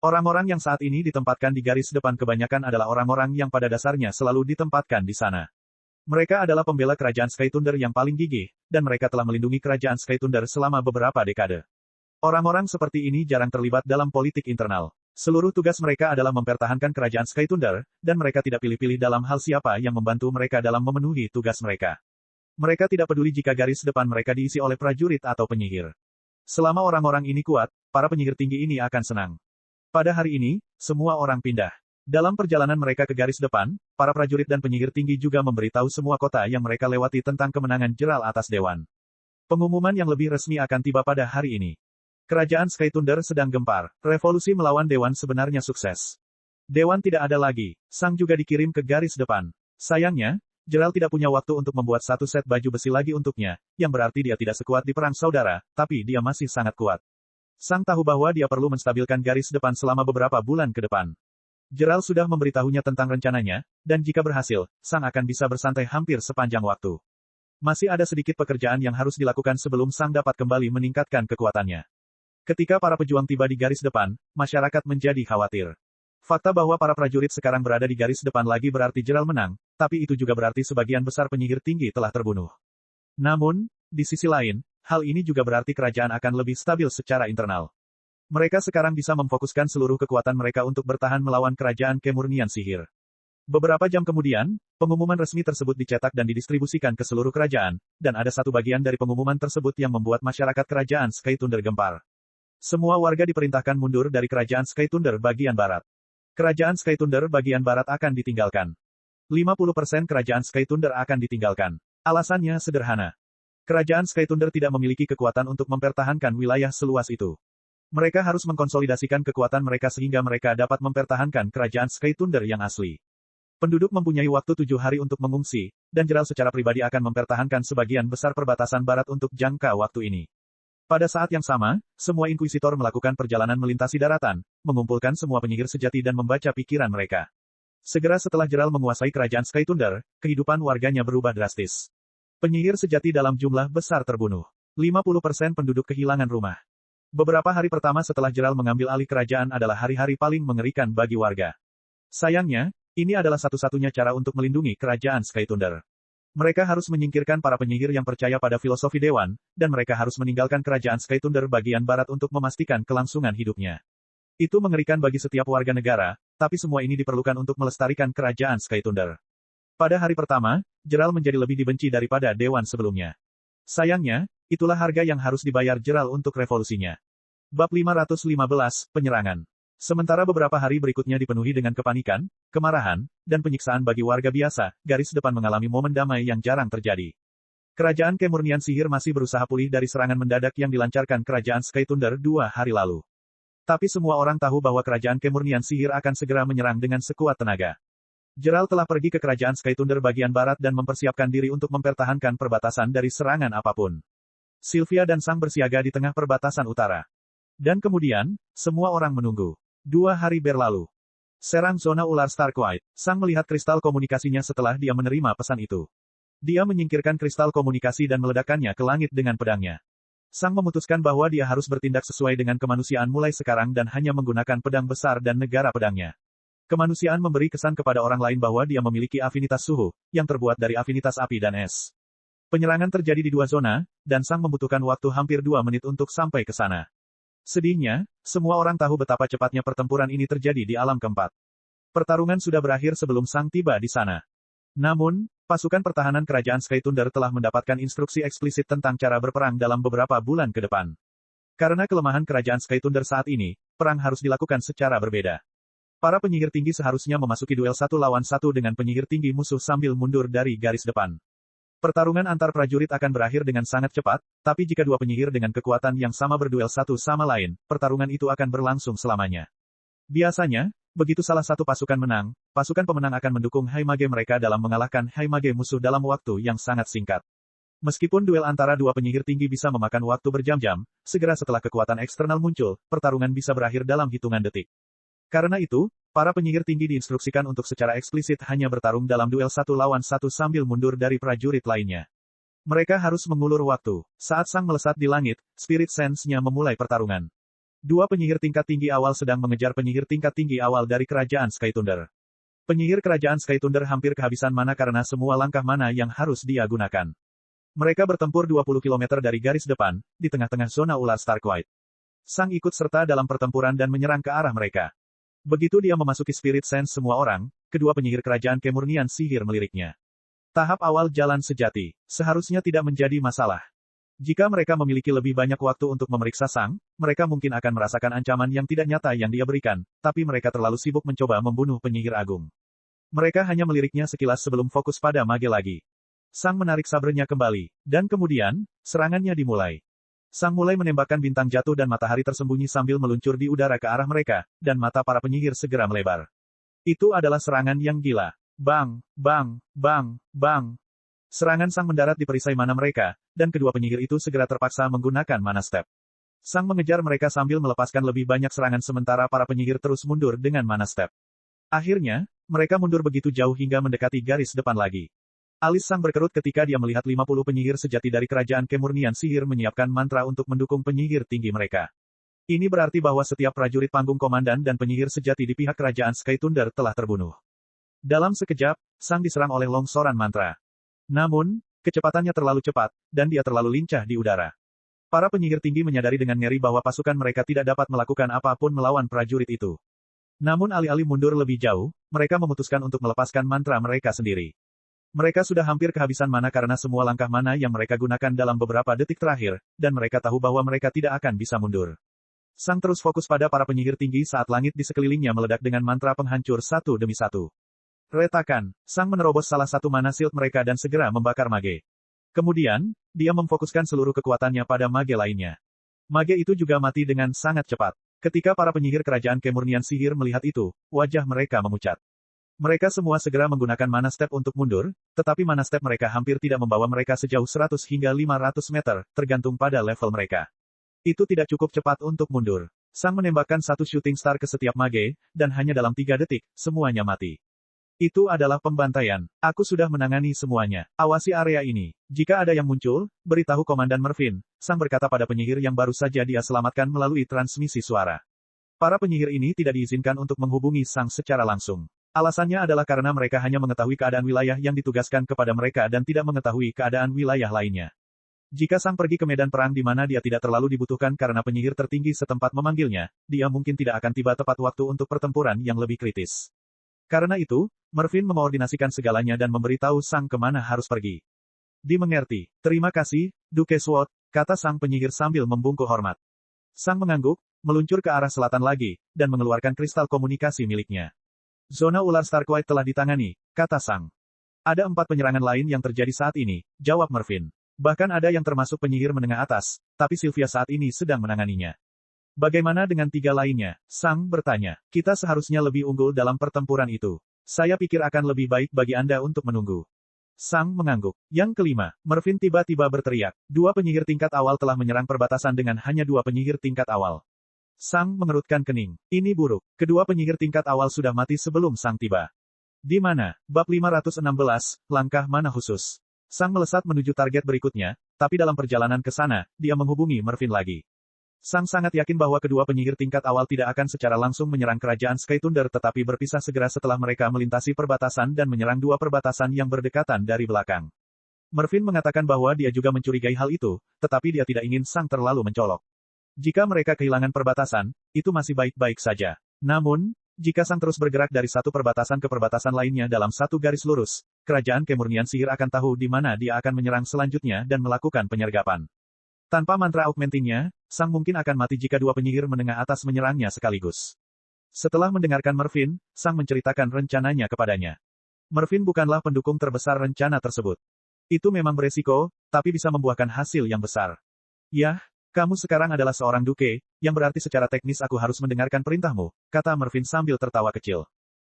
Orang-orang yang saat ini ditempatkan di garis depan kebanyakan adalah orang-orang yang pada dasarnya selalu ditempatkan di sana. Mereka adalah pembela kerajaan Sky Thunder yang paling gigih, dan mereka telah melindungi kerajaan Sky Thunder selama beberapa dekade. Orang-orang seperti ini jarang terlibat dalam politik internal. Seluruh tugas mereka adalah mempertahankan kerajaan Sky Thunder, dan mereka tidak pilih-pilih dalam hal siapa yang membantu mereka dalam memenuhi tugas mereka. Mereka tidak peduli jika garis depan mereka diisi oleh prajurit atau penyihir. Selama orang-orang ini kuat, para penyihir tinggi ini akan senang. Pada hari ini, semua orang pindah. Dalam perjalanan mereka ke garis depan, para prajurit dan penyihir tinggi juga memberitahu semua kota yang mereka lewati tentang kemenangan Gerald atas Dewan. Pengumuman yang lebih resmi akan tiba pada hari ini. Kerajaan Sky Thunder sedang gempar. Revolusi melawan Dewan sebenarnya sukses. Dewan tidak ada lagi. Sang juga dikirim ke garis depan. Sayangnya, Gerald tidak punya waktu untuk membuat satu set baju besi lagi untuknya, yang berarti dia tidak sekuat di perang saudara, tapi dia masih sangat kuat. Sang tahu bahwa dia perlu menstabilkan garis depan selama beberapa bulan ke depan. Gerald sudah memberitahunya tentang rencananya, dan jika berhasil, Sang akan bisa bersantai hampir sepanjang waktu. Masih ada sedikit pekerjaan yang harus dilakukan sebelum Sang dapat kembali meningkatkan kekuatannya. Ketika para pejuang tiba di garis depan, masyarakat menjadi khawatir. Fakta bahwa para prajurit sekarang berada di garis depan lagi berarti Gerald menang, tapi itu juga berarti sebagian besar penyihir tinggi telah terbunuh. Namun, di sisi lain, hal ini juga berarti kerajaan akan lebih stabil secara internal. Mereka sekarang bisa memfokuskan seluruh kekuatan mereka untuk bertahan melawan kerajaan kemurnian sihir. Beberapa jam kemudian, pengumuman resmi tersebut dicetak dan didistribusikan ke seluruh kerajaan, dan ada satu bagian dari pengumuman tersebut yang membuat masyarakat kerajaan Sky Thunder gempar. Semua warga diperintahkan mundur dari kerajaan Sky Thunder bagian barat. Kerajaan Sky Thunder bagian barat akan ditinggalkan. 50% kerajaan Sky Thunder akan ditinggalkan. Alasannya sederhana. Kerajaan Sky Thunder tidak memiliki kekuatan untuk mempertahankan wilayah seluas itu. Mereka harus mengkonsolidasikan kekuatan mereka sehingga mereka dapat mempertahankan kerajaan Sky Thunder yang asli. Penduduk mempunyai waktu 7 hari untuk mengungsi, dan Gerald secara pribadi akan mempertahankan sebagian besar perbatasan barat untuk jangka waktu ini. Pada saat yang sama, semua inkuisitor melakukan perjalanan melintasi daratan, mengumpulkan semua penyihir sejati dan membaca pikiran mereka. Segera setelah Gerald menguasai kerajaan Sky Thunder, kehidupan warganya berubah drastis. Penyihir sejati dalam jumlah besar terbunuh. 50% penduduk kehilangan rumah. Beberapa hari pertama setelah Gerald mengambil alih kerajaan adalah hari-hari paling mengerikan bagi warga. Sayangnya, ini adalah satu-satunya cara untuk melindungi kerajaan Sky Thunder. Mereka harus menyingkirkan para penyihir yang percaya pada filosofi dewan, dan mereka harus meninggalkan kerajaan Sky Thunder bagian barat untuk memastikan kelangsungan hidupnya. Itu mengerikan bagi setiap warga negara, tapi semua ini diperlukan untuk melestarikan kerajaan Sky Thunder. Pada hari pertama, Gerald menjadi lebih dibenci daripada dewan sebelumnya. Sayangnya, itulah harga yang harus dibayar Gerald untuk revolusinya. Bab 515, Penyerangan. Sementara beberapa hari berikutnya dipenuhi dengan kepanikan, kemarahan, dan penyiksaan bagi warga biasa, garis depan mengalami momen damai yang jarang terjadi. Kerajaan kemurnian sihir masih berusaha pulih dari serangan mendadak yang dilancarkan kerajaan Sky Thunder 2 hari lalu. Tapi semua orang tahu bahwa kerajaan kemurnian sihir akan segera menyerang dengan sekuat tenaga. Gerald telah pergi ke kerajaan Sky Thunder bagian barat dan mempersiapkan diri untuk mempertahankan perbatasan dari serangan apapun. Sylvia dan Sang bersiaga di tengah perbatasan utara. Dan kemudian, semua orang menunggu. 2 hari berlalu. Serang zona ular Starkwight. Sang melihat kristal komunikasinya setelah dia menerima pesan itu. Dia menyingkirkan kristal komunikasi dan meledakkannya ke langit dengan pedangnya. Sang memutuskan bahwa dia harus bertindak sesuai dengan kemanusiaan mulai sekarang dan hanya menggunakan pedang besar dan negara pedangnya. Kemanusiaan memberi kesan kepada orang lain bahwa dia memiliki afinitas suhu, yang terbuat dari afinitas api dan es. Penyerangan terjadi di 2 zona, dan Sang membutuhkan waktu hampir 2 menit untuk sampai ke sana. Sedihnya, semua orang tahu betapa cepatnya pertempuran ini terjadi di alam keempat. Pertarungan sudah berakhir sebelum Sang tiba di sana. Namun, pasukan pertahanan kerajaan Sky Thunder telah mendapatkan instruksi eksplisit tentang cara berperang dalam beberapa bulan ke depan. Karena kelemahan kerajaan Sky Thunder saat ini, perang harus dilakukan secara berbeda. Para penyihir tinggi seharusnya memasuki duel 1 lawan 1 dengan penyihir tinggi musuh sambil mundur dari garis depan. Pertarungan antar prajurit akan berakhir dengan sangat cepat, tapi jika 2 penyihir dengan kekuatan yang sama berduel satu sama lain, pertarungan itu akan berlangsung selamanya. Biasanya, begitu salah satu pasukan menang, pasukan pemenang akan mendukung Haimage mereka dalam mengalahkan Haimage musuh dalam waktu yang sangat singkat. Meskipun duel antara 2 penyihir tinggi bisa memakan waktu berjam-jam, segera setelah kekuatan eksternal muncul, pertarungan bisa berakhir dalam hitungan detik. Karena itu, para penyihir tinggi diinstruksikan untuk secara eksplisit hanya bertarung dalam duel 1 lawan 1 sambil mundur dari prajurit lainnya. Mereka harus mengulur waktu. Saat Sang melesat di langit, Spirit Sense-nya memulai pertarungan. 2 penyihir tingkat tinggi awal sedang mengejar penyihir tingkat tinggi awal dari kerajaan Sky Thunder. Penyihir kerajaan Sky Thunder hampir kehabisan mana karena semua langkah mana yang harus dia gunakan. Mereka bertempur 20 km dari garis depan, di tengah-tengah zona ular Starkwight. Sang ikut serta dalam pertempuran dan menyerang ke arah mereka. Begitu dia memasuki Spirit Sense semua orang, kedua penyihir kerajaan kemurnian sihir meliriknya. Tahap awal jalan sejati, seharusnya tidak menjadi masalah. Jika mereka memiliki lebih banyak waktu untuk memeriksa Sang, mereka mungkin akan merasakan ancaman yang tidak nyata yang dia berikan, tapi mereka terlalu sibuk mencoba membunuh penyihir agung. Mereka hanya meliriknya sekilas sebelum fokus pada mage lagi. Sang menarik sabernya kembali, dan kemudian, serangannya dimulai. Sang mulai menembakkan bintang jatuh dan matahari tersembunyi sambil meluncur di udara ke arah mereka, dan mata para penyihir segera melebar. Itu adalah serangan yang gila. Bang, bang, bang, bang. Serangan sang mendarat di perisai mana mereka, dan kedua penyihir itu segera terpaksa menggunakan mana step. Sang mengejar mereka sambil melepaskan lebih banyak serangan sementara para penyihir terus mundur dengan mana step. Akhirnya, mereka mundur begitu jauh hingga mendekati garis depan lagi. Alis Sang berkerut ketika dia melihat 50 penyihir sejati dari kerajaan kemurnian sihir menyiapkan mantra untuk mendukung penyihir tinggi mereka. Ini berarti bahwa setiap prajurit panggung komandan dan penyihir sejati di pihak kerajaan Sky Thunder telah terbunuh. Dalam sekejap, Sang diserang oleh longsoran mantra. Namun, kecepatannya terlalu cepat, dan dia terlalu lincah di udara. Para penyihir tinggi menyadari dengan ngeri bahwa pasukan mereka tidak dapat melakukan apapun melawan prajurit itu. Namun alih-alih mundur lebih jauh, mereka memutuskan untuk melepaskan mantra mereka sendiri. Mereka sudah hampir kehabisan mana karena semua langkah mana yang mereka gunakan dalam beberapa detik terakhir, dan mereka tahu bahwa mereka tidak akan bisa mundur. Sang terus fokus pada para penyihir tinggi saat langit di sekelilingnya meledak dengan mantra penghancur satu demi satu. Retakan, Sang menerobos salah satu mana shield mereka dan segera membakar mage. Kemudian, dia memfokuskan seluruh kekuatannya pada mage lainnya. Mage itu juga mati dengan sangat cepat. Ketika para penyihir kerajaan kemurnian sihir melihat itu, wajah mereka memucat. Mereka semua segera menggunakan mana step untuk mundur, tetapi mana step mereka hampir tidak membawa mereka sejauh 100 hingga 500 meter, tergantung pada level mereka. Itu tidak cukup cepat untuk mundur. Sang menembakkan satu shooting star ke setiap mage, dan hanya dalam 3 detik, semuanya mati. Itu adalah pembantaian. Aku sudah menangani semuanya. Awasi area ini. Jika ada yang muncul, beritahu Komandan Mervin, Sang berkata pada penyihir yang baru saja dia selamatkan melalui transmisi suara. Para penyihir ini tidak diizinkan untuk menghubungi Sang secara langsung. Alasannya adalah karena mereka hanya mengetahui keadaan wilayah yang ditugaskan kepada mereka dan tidak mengetahui keadaan wilayah lainnya. Jika Sang pergi ke medan perang di mana dia tidak terlalu dibutuhkan karena penyihir tertinggi setempat memanggilnya, dia mungkin tidak akan tiba tepat waktu untuk pertempuran yang lebih kritis. Karena itu, Mervin mengoordinasikan segalanya dan memberitahu Sang kemana harus pergi. Dimengerti. Terima kasih, Duke Sword, kata Sang penyihir sambil membungkuk hormat. Sang mengangguk, meluncur ke arah selatan lagi, dan mengeluarkan kristal komunikasi miliknya. Zona ular Starkwight telah ditangani, kata Sang. Ada 4 penyerangan lain yang terjadi saat ini, jawab Mervin. Bahkan ada yang termasuk penyihir menengah atas, tapi Sylvia saat ini sedang menanganinya. Bagaimana dengan 3 lainnya? Sang bertanya. Kita seharusnya lebih unggul dalam pertempuran itu. Saya pikir akan lebih baik bagi Anda untuk menunggu. Sang mengangguk. Yang kelima, Mervin tiba-tiba berteriak. 2 penyihir tingkat awal telah menyerang perbatasan dengan hanya 2 penyihir tingkat awal. Sang mengerutkan kening. Ini buruk. Kedua penyihir tingkat awal sudah mati sebelum Sang tiba. Di mana? Bab 516, langkah mana khusus. Sang melesat menuju target berikutnya, tapi dalam perjalanan ke sana, dia menghubungi Mervin lagi. Sang sangat yakin bahwa kedua penyihir tingkat awal tidak akan secara langsung menyerang kerajaan Sky Thunder tetapi berpisah segera setelah mereka melintasi perbatasan dan menyerang 2 perbatasan yang berdekatan dari belakang. Mervin mengatakan bahwa dia juga mencurigai hal itu, tetapi dia tidak ingin Sang terlalu mencolok. Jika mereka kehilangan perbatasan, itu masih baik-baik saja. Namun, jika Sang terus bergerak dari satu perbatasan ke perbatasan lainnya dalam satu garis lurus, kerajaan kemurnian sihir akan tahu di mana dia akan menyerang selanjutnya dan melakukan penyergapan. Tanpa mantra augmentingnya, Sang mungkin akan mati jika 2 penyihir menengah atas menyerangnya sekaligus. Setelah mendengarkan Mervin, Sang menceritakan rencananya kepadanya. Mervin bukanlah pendukung terbesar rencana tersebut. Itu memang beresiko, tapi bisa membuahkan hasil yang besar. Yah, kamu sekarang adalah seorang duke, yang berarti secara teknis aku harus mendengarkan perintahmu, kata Mervin sambil tertawa kecil.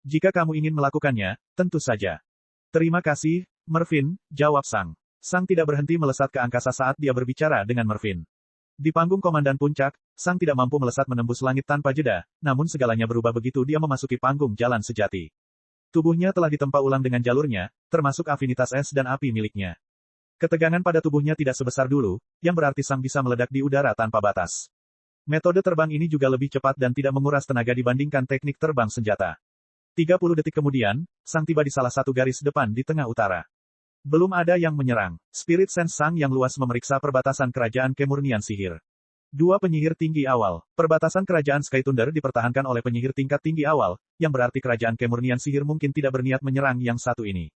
Jika kamu ingin melakukannya, tentu saja. Terima kasih, Mervin, jawab Sang. Sang tidak berhenti melesat ke angkasa saat dia berbicara dengan Mervin. Di panggung Komandan Puncak, Sang tidak mampu melesat menembus langit tanpa jeda, namun segalanya berubah begitu dia memasuki panggung jalan sejati. Tubuhnya telah ditempa ulang dengan jalurnya, termasuk afinitas es dan api miliknya. Ketegangan pada tubuhnya tidak sebesar dulu, yang berarti Sang bisa meledak di udara tanpa batas. Metode terbang ini juga lebih cepat dan tidak menguras tenaga dibandingkan teknik terbang senjata. 30 detik kemudian, Sang tiba di salah satu garis depan di tengah utara. Belum ada yang menyerang. Spirit Sense Sang yang luas memeriksa perbatasan kerajaan kemurnian sihir. 2 penyihir tinggi awal. Perbatasan kerajaan Sky Thunder dipertahankan oleh penyihir tingkat tinggi awal, yang berarti kerajaan kemurnian sihir mungkin tidak berniat menyerang yang satu ini.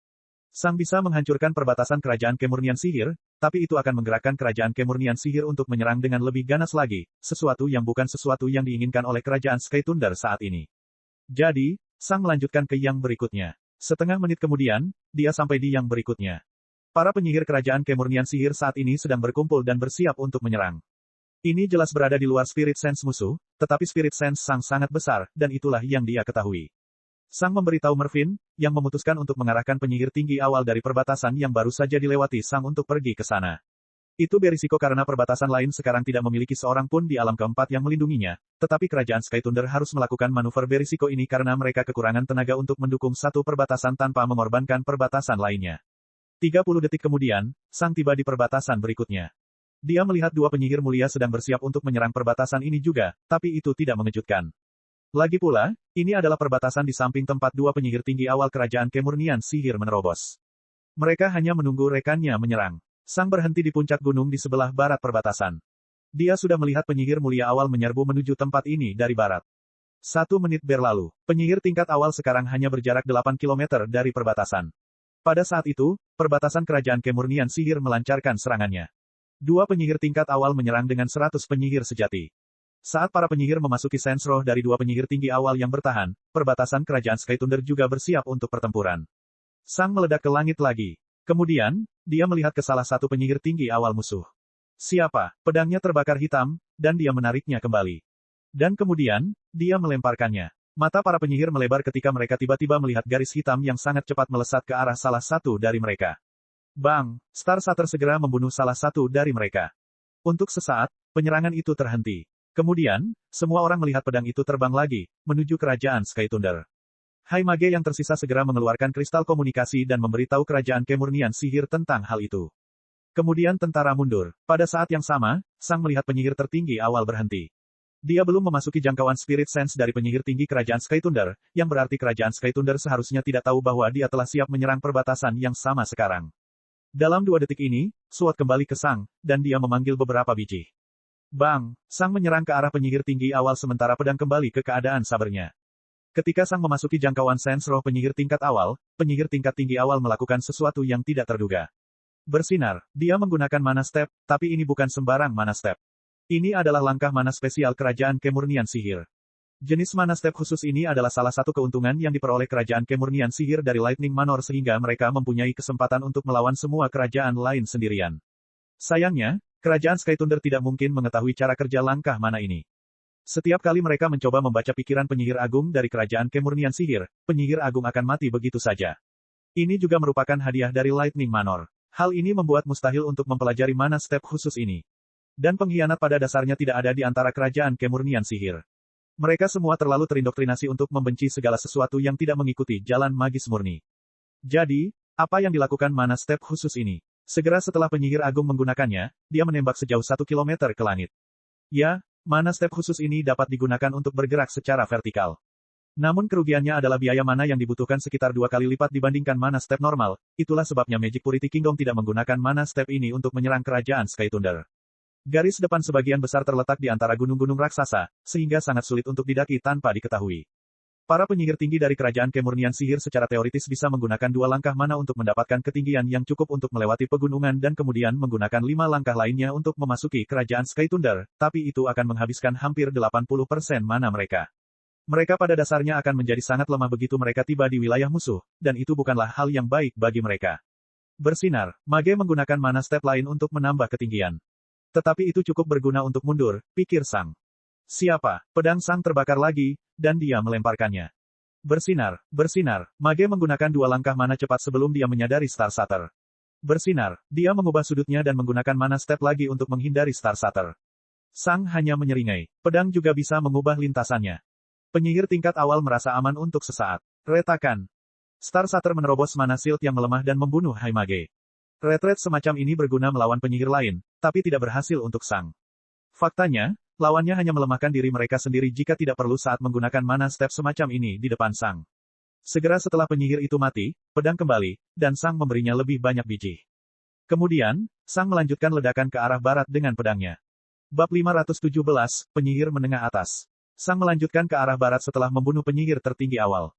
Sang bisa menghancurkan perbatasan kerajaan kemurnian sihir, tapi itu akan menggerakkan kerajaan kemurnian sihir untuk menyerang dengan lebih ganas lagi, sesuatu yang bukan sesuatu yang diinginkan oleh kerajaan Sky Thunder saat ini. Jadi, Sang melanjutkan ke yang berikutnya. Setengah menit kemudian, dia sampai di yang berikutnya. Para penyihir kerajaan kemurnian sihir saat ini sedang berkumpul dan bersiap untuk menyerang. Ini jelas berada di luar Spirit Sense musuh, tetapi Spirit Sense Sang sangat besar, dan itulah yang dia ketahui. Sang memberitahu Mervin, yang memutuskan untuk mengarahkan penyihir tinggi awal dari perbatasan yang baru saja dilewati Sang untuk pergi ke sana. Itu berisiko karena perbatasan lain sekarang tidak memiliki seorang pun di alam keempat yang melindunginya, tetapi kerajaan Sky Thunder harus melakukan manuver berisiko ini karena mereka kekurangan tenaga untuk mendukung satu perbatasan tanpa mengorbankan perbatasan lainnya. 30 detik kemudian, Sang tiba di perbatasan berikutnya. Dia melihat dua penyihir mulia sedang bersiap untuk menyerang perbatasan ini juga, tapi itu tidak mengejutkan. Lagi pula, ini adalah perbatasan di samping tempat dua penyihir tinggi awal kerajaan Kemurnian sihir menerobos. Mereka hanya menunggu rekannya menyerang. Sang berhenti di puncak gunung di sebelah barat perbatasan. Dia sudah melihat penyihir mulia awal menyerbu menuju tempat ini dari barat. 1 menit berlalu, penyihir tingkat awal sekarang hanya berjarak 8 km dari perbatasan. Pada saat itu, perbatasan kerajaan Kemurnian sihir melancarkan serangannya. Dua penyihir tingkat awal menyerang dengan 100 penyihir sejati. Saat para penyihir memasuki sense roh dari dua penyihir tinggi awal yang bertahan, perbatasan kerajaan Sky Thunder juga bersiap untuk pertempuran. Sang meledak ke langit lagi. Kemudian, dia melihat ke salah satu penyihir tinggi awal musuh. Siapa? Pedangnya terbakar hitam, dan dia menariknya kembali. Dan kemudian, dia melemparkannya. Mata para penyihir melebar ketika mereka tiba-tiba melihat garis hitam yang sangat cepat melesat ke arah salah satu dari mereka. Bang! Star Sater segera membunuh salah satu dari mereka. Untuk sesaat, penyerangan itu terhenti. Kemudian, semua orang melihat pedang itu terbang lagi, menuju kerajaan Sky Thunder. Hai Mage yang tersisa segera mengeluarkan kristal komunikasi dan memberitahu kerajaan Kemurnian sihir tentang hal itu. Kemudian tentara mundur. Pada saat yang sama, Sang melihat penyihir tertinggi awal berhenti. Dia belum memasuki jangkauan Spirit Sense dari penyihir tinggi kerajaan Sky Thunder, yang berarti kerajaan Sky Thunder seharusnya tidak tahu bahwa dia telah siap menyerang perbatasan yang sama sekarang. Dalam 2 detik ini, SWOT kembali ke Sang, dan dia memanggil beberapa biji. Bang! Sang menyerang ke arah penyihir tinggi awal sementara pedang kembali ke keadaan sabernya. Ketika Sang memasuki jangkauan sense roh penyihir tingkat awal, penyihir tingkat tinggi awal melakukan sesuatu yang tidak terduga. Bersinar, dia menggunakan mana step, tapi ini bukan sembarang mana step. Ini adalah langkah mana spesial kerajaan Kemurnian sihir. Jenis mana step khusus ini adalah salah satu keuntungan yang diperoleh kerajaan Kemurnian sihir dari Lightning Manor sehingga mereka mempunyai kesempatan untuk melawan semua kerajaan lain sendirian. Sayangnya, kerajaan Sky Thunder tidak mungkin mengetahui cara kerja langkah mana ini. Setiap kali mereka mencoba membaca pikiran penyihir agung dari kerajaan Kemurnian sihir, penyihir agung akan mati begitu saja. Ini juga merupakan hadiah dari Lightning Manor. Hal ini membuat mustahil untuk mempelajari mana step khusus ini. Dan pengkhianat pada dasarnya tidak ada di antara kerajaan Kemurnian sihir. Mereka semua terlalu terindoktrinasi untuk membenci segala sesuatu yang tidak mengikuti jalan magis murni. Jadi, apa yang dilakukan mana step khusus ini? Segera setelah penyihir agung menggunakannya, dia menembak sejauh 1 km ke langit. Ya, mana step khusus ini dapat digunakan untuk bergerak secara vertikal. Namun kerugiannya adalah biaya mana yang dibutuhkan sekitar 2 kali lipat dibandingkan mana step normal, itulah sebabnya Magic Purity Kingdom tidak menggunakan mana step ini untuk menyerang kerajaan Sky Thunder. Garis depan sebagian besar terletak di antara gunung-gunung raksasa, sehingga sangat sulit untuk didaki tanpa diketahui. Para penyihir tinggi dari kerajaan Kemurnian sihir secara teoritis bisa menggunakan 2 langkah mana untuk mendapatkan ketinggian yang cukup untuk melewati pegunungan dan kemudian menggunakan 5 langkah lainnya untuk memasuki kerajaan Sky Thunder, tapi itu akan menghabiskan hampir 80% mana mereka. Mereka pada dasarnya akan menjadi sangat lemah begitu mereka tiba di wilayah musuh, dan itu bukanlah hal yang baik bagi mereka. Bersinar, Mage menggunakan mana step lain untuk menambah ketinggian. Tetapi itu cukup berguna untuk mundur, pikir Sang. Siapa? Pedang Sang terbakar lagi, dan dia melemparkannya. Bersinar, bersinar, Mage menggunakan 2 langkah mana cepat sebelum dia menyadari Star Sater. Bersinar, dia mengubah sudutnya dan menggunakan mana step lagi untuk menghindari Star Sater. Sang hanya menyeringai, pedang juga bisa mengubah lintasannya. Penyihir tingkat awal merasa aman untuk sesaat. Retakan. Star Sater menerobos mana shield yang melemah dan membunuh Hai Mage. Retret semacam ini berguna melawan penyihir lain, tapi tidak berhasil untuk Sang. Faktanya, lawannya hanya melemahkan diri mereka sendiri jika tidak perlu saat menggunakan mana step semacam ini di depan Sang. Segera setelah penyihir itu mati, pedang kembali, dan Sang memberinya lebih banyak biji. Kemudian, Sang melanjutkan ledakan ke arah barat dengan pedangnya. Bab 517, Penyihir Menengah Atas. Sang melanjutkan ke arah barat setelah membunuh penyihir tertinggi awal.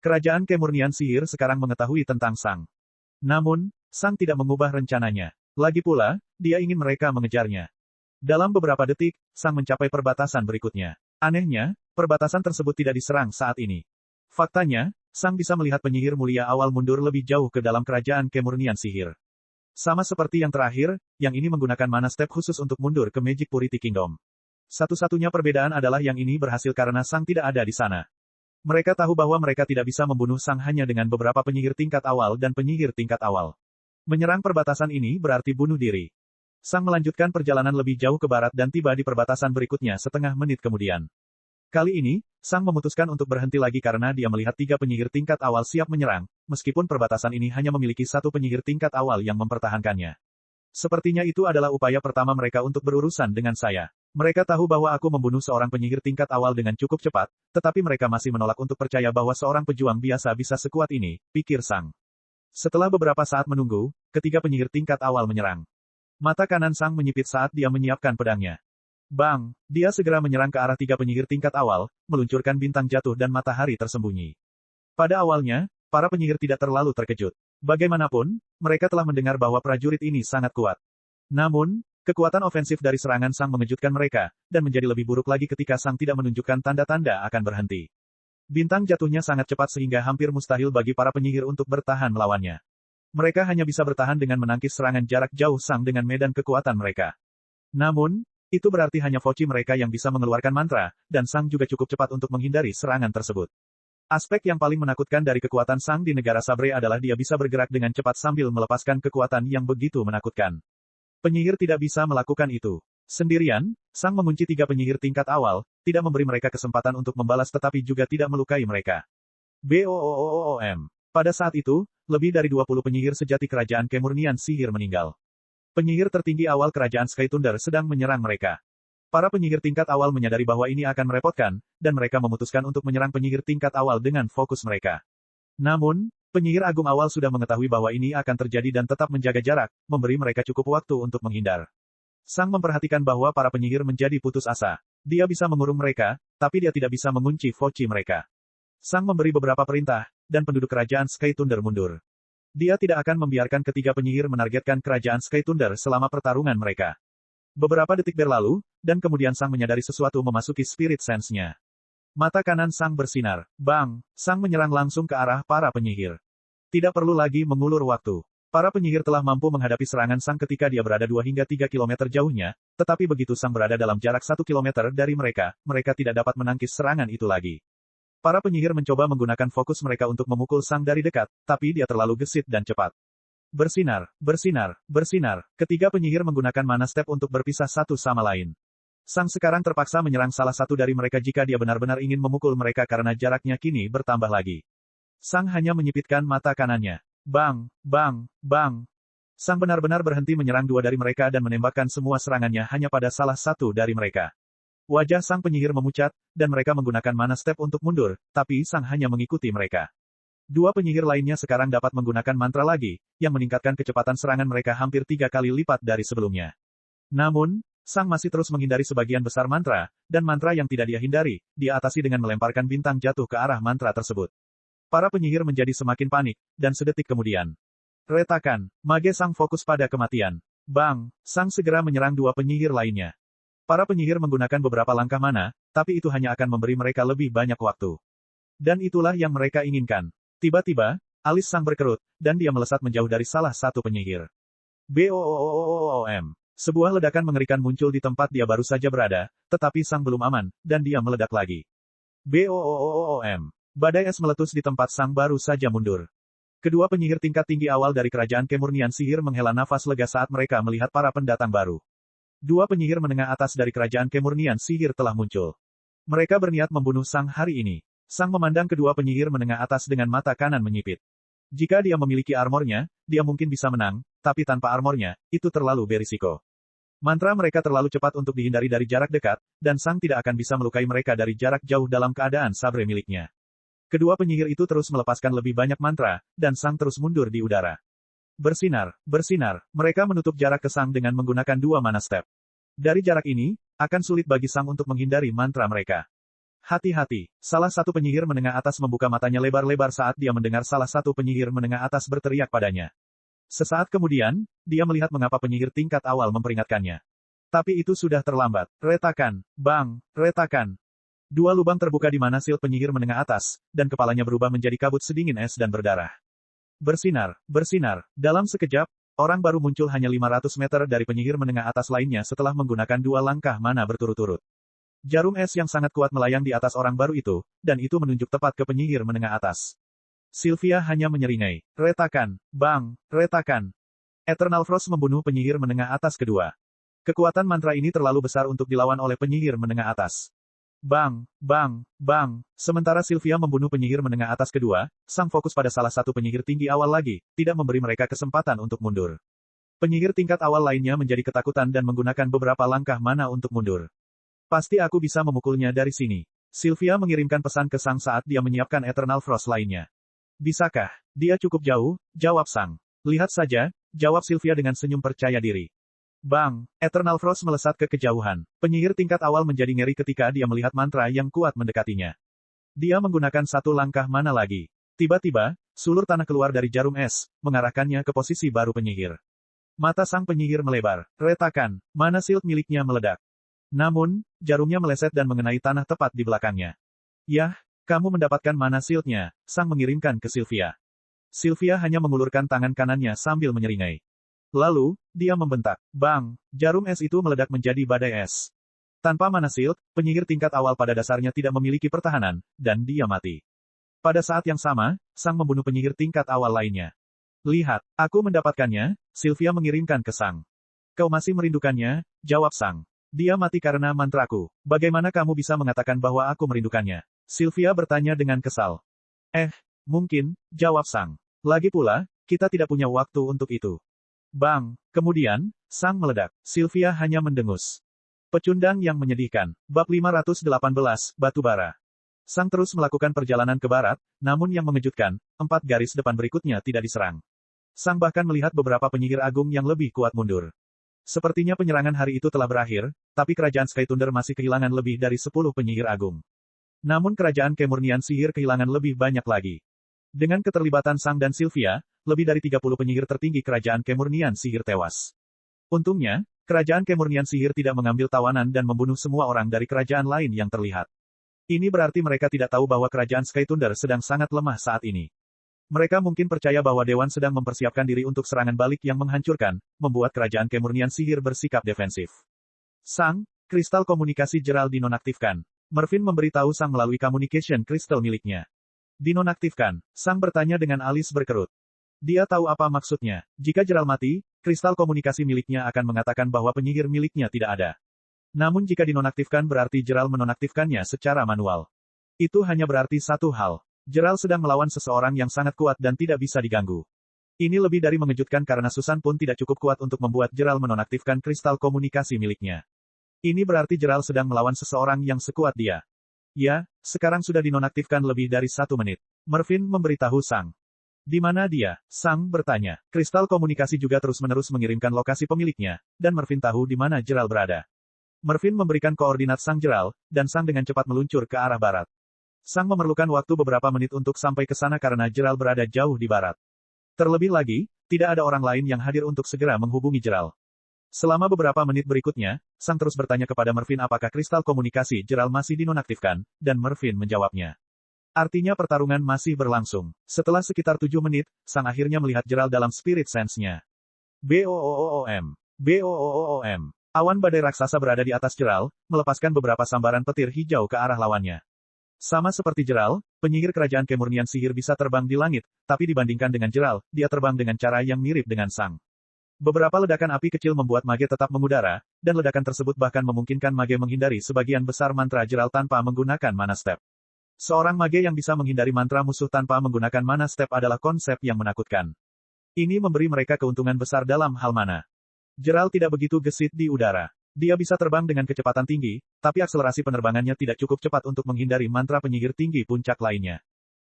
Kerajaan Kemurnian sihir sekarang mengetahui tentang Sang. Namun, Sang tidak mengubah rencananya. Lagi pula, dia ingin mereka mengejarnya. Dalam beberapa detik, Sang mencapai perbatasan berikutnya. Anehnya, perbatasan tersebut tidak diserang saat ini. Faktanya, Sang bisa melihat penyihir mulia awal mundur lebih jauh ke dalam kerajaan Kemurnian sihir. Sama seperti yang terakhir, yang ini menggunakan mana step khusus untuk mundur ke Magic Purity Kingdom. Satu-satunya perbedaan adalah yang ini berhasil karena Sang tidak ada di sana. Mereka tahu bahwa mereka tidak bisa membunuh Sang hanya dengan beberapa penyihir tingkat awal dan penyihir tingkat awal. Menyerang perbatasan ini berarti bunuh diri. Sang melanjutkan perjalanan lebih jauh ke barat dan tiba di perbatasan berikutnya setengah menit kemudian. Kali ini, Sang memutuskan untuk berhenti lagi karena dia melihat 3 penyihir tingkat awal siap menyerang, meskipun perbatasan ini hanya memiliki 1 penyihir tingkat awal yang mempertahankannya. Sepertinya itu adalah upaya pertama mereka untuk berurusan dengan saya. Mereka tahu bahwa aku membunuh seorang penyihir tingkat awal dengan cukup cepat, tetapi mereka masih menolak untuk percaya bahwa seorang pejuang biasa bisa sekuat ini, pikir Sang. Setelah beberapa saat menunggu, ketiga penyihir tingkat awal menyerang. Mata kanan Sang menyipit saat dia menyiapkan pedangnya. Bang! Dia segera menyerang ke arah 3 penyihir tingkat awal, meluncurkan bintang jatuh dan matahari tersembunyi. Pada awalnya, para penyihir tidak terlalu terkejut. Bagaimanapun, mereka telah mendengar bahwa prajurit ini sangat kuat. Namun, kekuatan ofensif dari serangan Sang mengejutkan mereka, dan menjadi lebih buruk lagi ketika Sang tidak menunjukkan tanda-tanda akan berhenti. Bintang jatuhnya sangat cepat sehingga hampir mustahil bagi para penyihir untuk bertahan melawannya. Mereka hanya bisa bertahan dengan menangkis serangan jarak jauh Sang dengan medan kekuatan mereka. Namun, itu berarti hanya Foci mereka yang bisa mengeluarkan mantra, dan Sang juga cukup cepat untuk menghindari serangan tersebut. Aspek yang paling menakutkan dari kekuatan Sang di negara Sabre adalah dia bisa bergerak dengan cepat sambil melepaskan kekuatan yang begitu menakutkan. Penyihir tidak bisa melakukan itu sendirian. Sang mengunci 3 penyihir tingkat awal, tidak memberi mereka kesempatan untuk membalas tetapi juga tidak melukai mereka. BOOOOM. Pada saat itu, lebih dari 20 penyihir sejati kerajaan kemurnian sihir meninggal. Penyihir tertinggi awal kerajaan Sky Thunder sedang menyerang mereka. Para penyihir tingkat awal menyadari bahwa ini akan merepotkan, dan mereka memutuskan untuk menyerang penyihir tingkat awal dengan fokus mereka. Namun, penyihir agung awal sudah mengetahui bahwa ini akan terjadi dan tetap menjaga jarak, memberi mereka cukup waktu untuk menghindar. Sang memperhatikan bahwa para penyihir menjadi putus asa. Dia bisa mengurung mereka, tapi dia tidak bisa mengunci Foci mereka. Sang memberi beberapa perintah, dan penduduk kerajaan Sky Thunder mundur. Dia tidak akan membiarkan ketiga penyihir menargetkan kerajaan Sky Thunder selama pertarungan mereka. Beberapa detik berlalu, dan kemudian Sang menyadari sesuatu memasuki spirit sense-nya. Mata kanan Sang bersinar. Bang! Sang menyerang langsung ke arah para penyihir. Tidak perlu lagi mengulur waktu. Para penyihir telah mampu menghadapi serangan Sang ketika dia berada 2 hingga 3 km jauhnya, tetapi begitu Sang berada dalam jarak 1 km dari mereka, mereka tidak dapat menangkis serangan itu lagi. Para penyihir mencoba menggunakan fokus mereka untuk memukul Sang dari dekat, tapi dia terlalu gesit dan cepat. Bersinar, bersinar, bersinar. Ketiga penyihir menggunakan mana step untuk berpisah satu sama lain. Sang sekarang terpaksa menyerang salah satu dari mereka jika dia benar-benar ingin memukul mereka karena jaraknya kini bertambah lagi. Sang hanya menyipitkan mata kanannya. Bang, bang, bang. Sang benar-benar berhenti menyerang 2 dari mereka dan menembakkan semua serangannya hanya pada salah satu dari mereka. Wajah Sang penyihir memucat, dan mereka menggunakan mana step untuk mundur, tapi Sang hanya mengikuti mereka. 2 penyihir lainnya sekarang dapat menggunakan mantra lagi, yang meningkatkan kecepatan serangan mereka hampir 3 kali lipat dari sebelumnya. Namun, Sang masih terus menghindari sebagian besar mantra, dan mantra yang tidak dia hindari, dia atasi dengan melemparkan bintang jatuh ke arah mantra tersebut. Para penyihir menjadi semakin panik, dan sedetik kemudian. Retakan, mage Sang fokus pada kematian. Bang! Sang segera menyerang 2 penyihir lainnya. Para penyihir menggunakan beberapa langkah mana, tapi itu hanya akan memberi mereka lebih banyak waktu. Dan itulah yang mereka inginkan. Tiba-tiba, alis Sang berkerut, dan dia melesat menjauh dari salah satu penyihir. BOOOOM. Sebuah ledakan mengerikan muncul di tempat dia baru saja berada, tetapi Sang belum aman, dan dia meledak lagi. BOOOOM. Badai es meletus di tempat Sang baru saja mundur. Kedua penyihir tingkat tinggi awal dari kerajaan kemurnian sihir menghela nafas lega saat mereka melihat para pendatang baru. 2 penyihir menengah atas dari kerajaan kemurnian sihir telah muncul. Mereka berniat membunuh Sang hari ini. Sang memandang kedua penyihir menengah atas dengan mata kanan menyipit. Jika dia memiliki armornya, dia mungkin bisa menang, tapi tanpa armornya, itu terlalu berisiko. Mantra mereka terlalu cepat untuk dihindari dari jarak dekat, dan Sang tidak akan bisa melukai mereka dari jarak jauh dalam keadaan sabre miliknya. Kedua penyihir itu terus melepaskan lebih banyak mantra, dan Sang terus mundur di udara. Bersinar, bersinar, mereka menutup jarak ke Sang dengan menggunakan 2 mana step. Dari jarak ini, akan sulit bagi Sang untuk menghindari mantra mereka. Hati-hati, salah satu penyihir menengah atas membuka matanya lebar-lebar saat dia mendengar salah satu penyihir menengah atas berteriak padanya. Sesaat kemudian, dia melihat mengapa penyihir tingkat awal memperingatkannya. Tapi itu sudah terlambat. Retakan, bang, retakan. 2 lubang terbuka di mana sil penyihir menengah atas, dan kepalanya berubah menjadi kabut sedingin es dan berdarah. Bersinar, bersinar. Dalam sekejap, Orang baru muncul hanya 500 meter dari penyihir menengah atas lainnya setelah menggunakan 2 langkah mana berturut-turut. Jarum es yang sangat kuat melayang di atas orang baru itu, dan itu menunjuk tepat ke penyihir menengah atas. Sylvia hanya menyeringai. Retakan, bang, retakan. Eternal Frost membunuh penyihir menengah atas kedua. Kekuatan mantra ini terlalu besar untuk dilawan oleh penyihir menengah atas. Bang, bang, bang. Sementara Sylvia membunuh penyihir menengah atas kedua, Sang fokus pada salah satu penyihir tinggi awal lagi, tidak memberi mereka kesempatan untuk mundur. Penyihir tingkat awal lainnya menjadi ketakutan dan menggunakan beberapa langkah mana untuk mundur. Pasti aku bisa memukulnya dari sini. Sylvia mengirimkan pesan ke Sang saat dia menyiapkan Eternal Frost lainnya. Bisakah? Dia cukup jauh, jawab Sang. Lihat saja, jawab Sylvia dengan senyum percaya diri. Bang, Eternal Frost melesat ke kejauhan. Penyihir tingkat awal menjadi ngeri ketika dia melihat mantra yang kuat mendekatinya. Dia menggunakan 1 langkah mana lagi. Tiba-tiba, sulur tanah keluar dari jarum es, mengarahkannya ke posisi baru penyihir. Mata sang penyihir melebar. Retakan, mana shield miliknya meledak. Namun, jarumnya meleset dan mengenai tanah tepat di belakangnya. Yah, kamu mendapatkan mana shield-nya, Sang mengirimkan ke Sylvia. Sylvia hanya mengulurkan tangan kanannya sambil menyeringai. Lalu, dia membentak. Bang, jarum es itu meledak menjadi badai es. Tanpa mana shield, penyihir tingkat awal pada dasarnya tidak memiliki pertahanan, dan dia mati. Pada saat yang sama, Sang membunuh penyihir tingkat awal lainnya. Lihat, aku mendapatkannya, Sylvia mengirimkan ke Sang. Kau masih merindukannya, jawab Sang. Dia mati karena mantraku. Bagaimana kamu bisa mengatakan bahwa aku merindukannya? Sylvia bertanya dengan kesal. Mungkin, jawab Sang. Lagi pula, kita tidak punya waktu untuk itu. Bang, kemudian, Sang meledak. Sylvia hanya mendengus. Pecundang yang menyedihkan. Bab 518, Batu Bara. Sang terus melakukan perjalanan ke barat, namun yang mengejutkan, 4 garis depan berikutnya tidak diserang. Sang bahkan melihat beberapa penyihir agung yang lebih kuat mundur. Sepertinya penyerangan hari itu telah berakhir, tapi kerajaan Sky Thunder masih kehilangan lebih dari 10 penyihir agung. Namun kerajaan kemurnian sihir kehilangan lebih banyak lagi. Dengan keterlibatan Sang dan Sylvia, lebih dari 30 penyihir tertinggi kerajaan kemurnian sihir tewas. Untungnya, kerajaan kemurnian sihir tidak mengambil tawanan dan membunuh semua orang dari kerajaan lain yang terlihat. Ini berarti mereka tidak tahu bahwa kerajaan Sky Thunder sedang sangat lemah saat ini. Mereka mungkin percaya bahwa Dewan sedang mempersiapkan diri untuk serangan balik yang menghancurkan, membuat kerajaan kemurnian sihir bersikap defensif. Sang, kristal komunikasi Gerald dinonaktifkan. Mervyn memberitahu Sang melalui communication crystal miliknya. Dinonaktifkan, Sang bertanya dengan alis berkerut. Dia tahu apa maksudnya. Jika Gerald mati, kristal komunikasi miliknya akan mengatakan bahwa penyihir miliknya tidak ada. Namun jika dinonaktifkan berarti Gerald menonaktifkannya secara manual. Itu hanya berarti satu hal. Gerald sedang melawan seseorang yang sangat kuat dan tidak bisa diganggu. Ini lebih dari mengejutkan karena Susan pun tidak cukup kuat untuk membuat Gerald menonaktifkan kristal komunikasi miliknya. Ini berarti Gerald sedang melawan seseorang yang sekuat dia. Ya, sekarang sudah dinonaktifkan lebih dari 1 menit. Mervyn memberitahu Sang. Di mana dia? Sang bertanya. Kristal komunikasi juga terus-menerus mengirimkan lokasi pemiliknya, dan Mervyn tahu di mana Gerald berada. Mervyn memberikan koordinat Sang Gerald, dan Sang dengan cepat meluncur ke arah barat. Sang memerlukan waktu beberapa menit untuk sampai ke sana karena Gerald berada jauh di barat. Terlebih lagi, tidak ada orang lain yang hadir untuk segera menghubungi Gerald. Selama beberapa menit berikutnya, Sang terus bertanya kepada Mervyn apakah kristal komunikasi Gerald masih dinonaktifkan, dan Mervyn menjawabnya. Artinya pertarungan masih berlangsung. Setelah sekitar 7 menit, Sang akhirnya melihat Gerald dalam spirit sense-nya. BOOOM. BOOOM. Awan badai raksasa berada di atas Gerald, melepaskan beberapa sambaran petir hijau ke arah lawannya. Sama seperti Gerald, penyihir kerajaan kemurnian sihir bisa terbang di langit, tapi dibandingkan dengan Gerald, dia terbang dengan cara yang mirip dengan Sang. Beberapa ledakan api kecil membuat mage tetap mengudara, dan ledakan tersebut bahkan memungkinkan mage menghindari sebagian besar mantra Gerald tanpa menggunakan mana step. Seorang mage yang bisa menghindari mantra musuh tanpa menggunakan mana step adalah konsep yang menakutkan. Ini memberi mereka keuntungan besar dalam hal mana. Gerald tidak begitu gesit di udara. Dia bisa terbang dengan kecepatan tinggi, tapi akselerasi penerbangannya tidak cukup cepat untuk menghindari mantra penyihir tinggi puncak lainnya.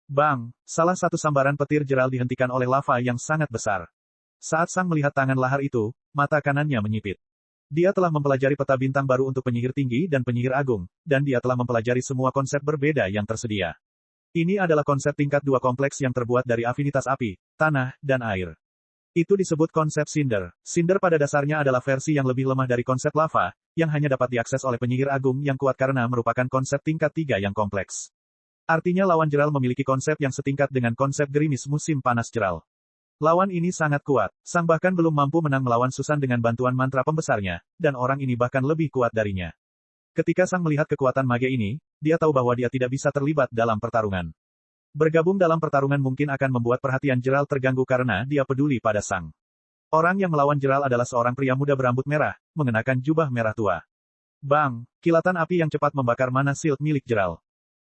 Bang! Salah satu sambaran petir Gerald dihentikan oleh lava yang sangat besar. Saat Sang melihat tangan lahar itu, mata kanannya menyipit. Dia telah mempelajari peta bintang baru untuk penyihir tinggi dan penyihir agung, dan dia telah mempelajari semua konsep berbeda yang tersedia. Ini adalah konsep tingkat 2 kompleks yang terbuat dari afinitas api, tanah, dan air. Itu disebut konsep Cinder. Cinder pada dasarnya adalah versi yang lebih lemah dari konsep lava, yang hanya dapat diakses oleh penyihir agung yang kuat karena merupakan konsep tingkat 3 yang kompleks. Artinya lawan Gerald memiliki konsep yang setingkat dengan konsep gerimis musim panas Gerald. Lawan ini sangat kuat. Sang bahkan belum mampu menang melawan Susan dengan bantuan mantra pembesarnya, dan orang ini bahkan lebih kuat darinya. Ketika Sang melihat kekuatan mage ini, dia tahu bahwa dia tidak bisa terlibat dalam pertarungan. Bergabung dalam pertarungan mungkin akan membuat perhatian Gerald terganggu karena dia peduli pada Sang. Orang yang melawan Gerald adalah seorang pria muda berambut merah, mengenakan jubah merah tua. Bang! Kilatan api yang cepat membakar mana shield milik Gerald.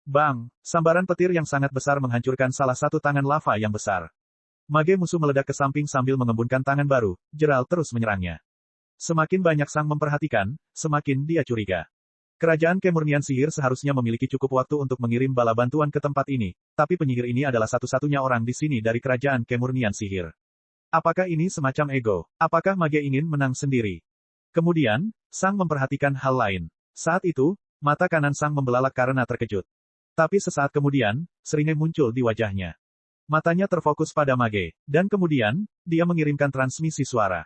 Bang! Sambaran petir yang sangat besar menghancurkan salah satu tangan lava yang besar. Mage musuh meledak ke samping sambil mengembunkan tangan baru, Gerald terus menyerangnya. Semakin banyak Sang memperhatikan, semakin dia curiga. Kerajaan Kemurnian Sihir seharusnya memiliki cukup waktu untuk mengirim bala bantuan ke tempat ini, tapi penyihir ini adalah satu-satunya orang di sini dari Kerajaan Kemurnian Sihir. Apakah ini semacam ego? Apakah Mage ingin menang sendiri? Kemudian, Sang memperhatikan hal lain. Saat itu, mata kanan Sang membelalak karena terkejut. Tapi sesaat kemudian, seringai muncul di wajahnya. Matanya terfokus pada Mage, dan kemudian, dia mengirimkan transmisi suara.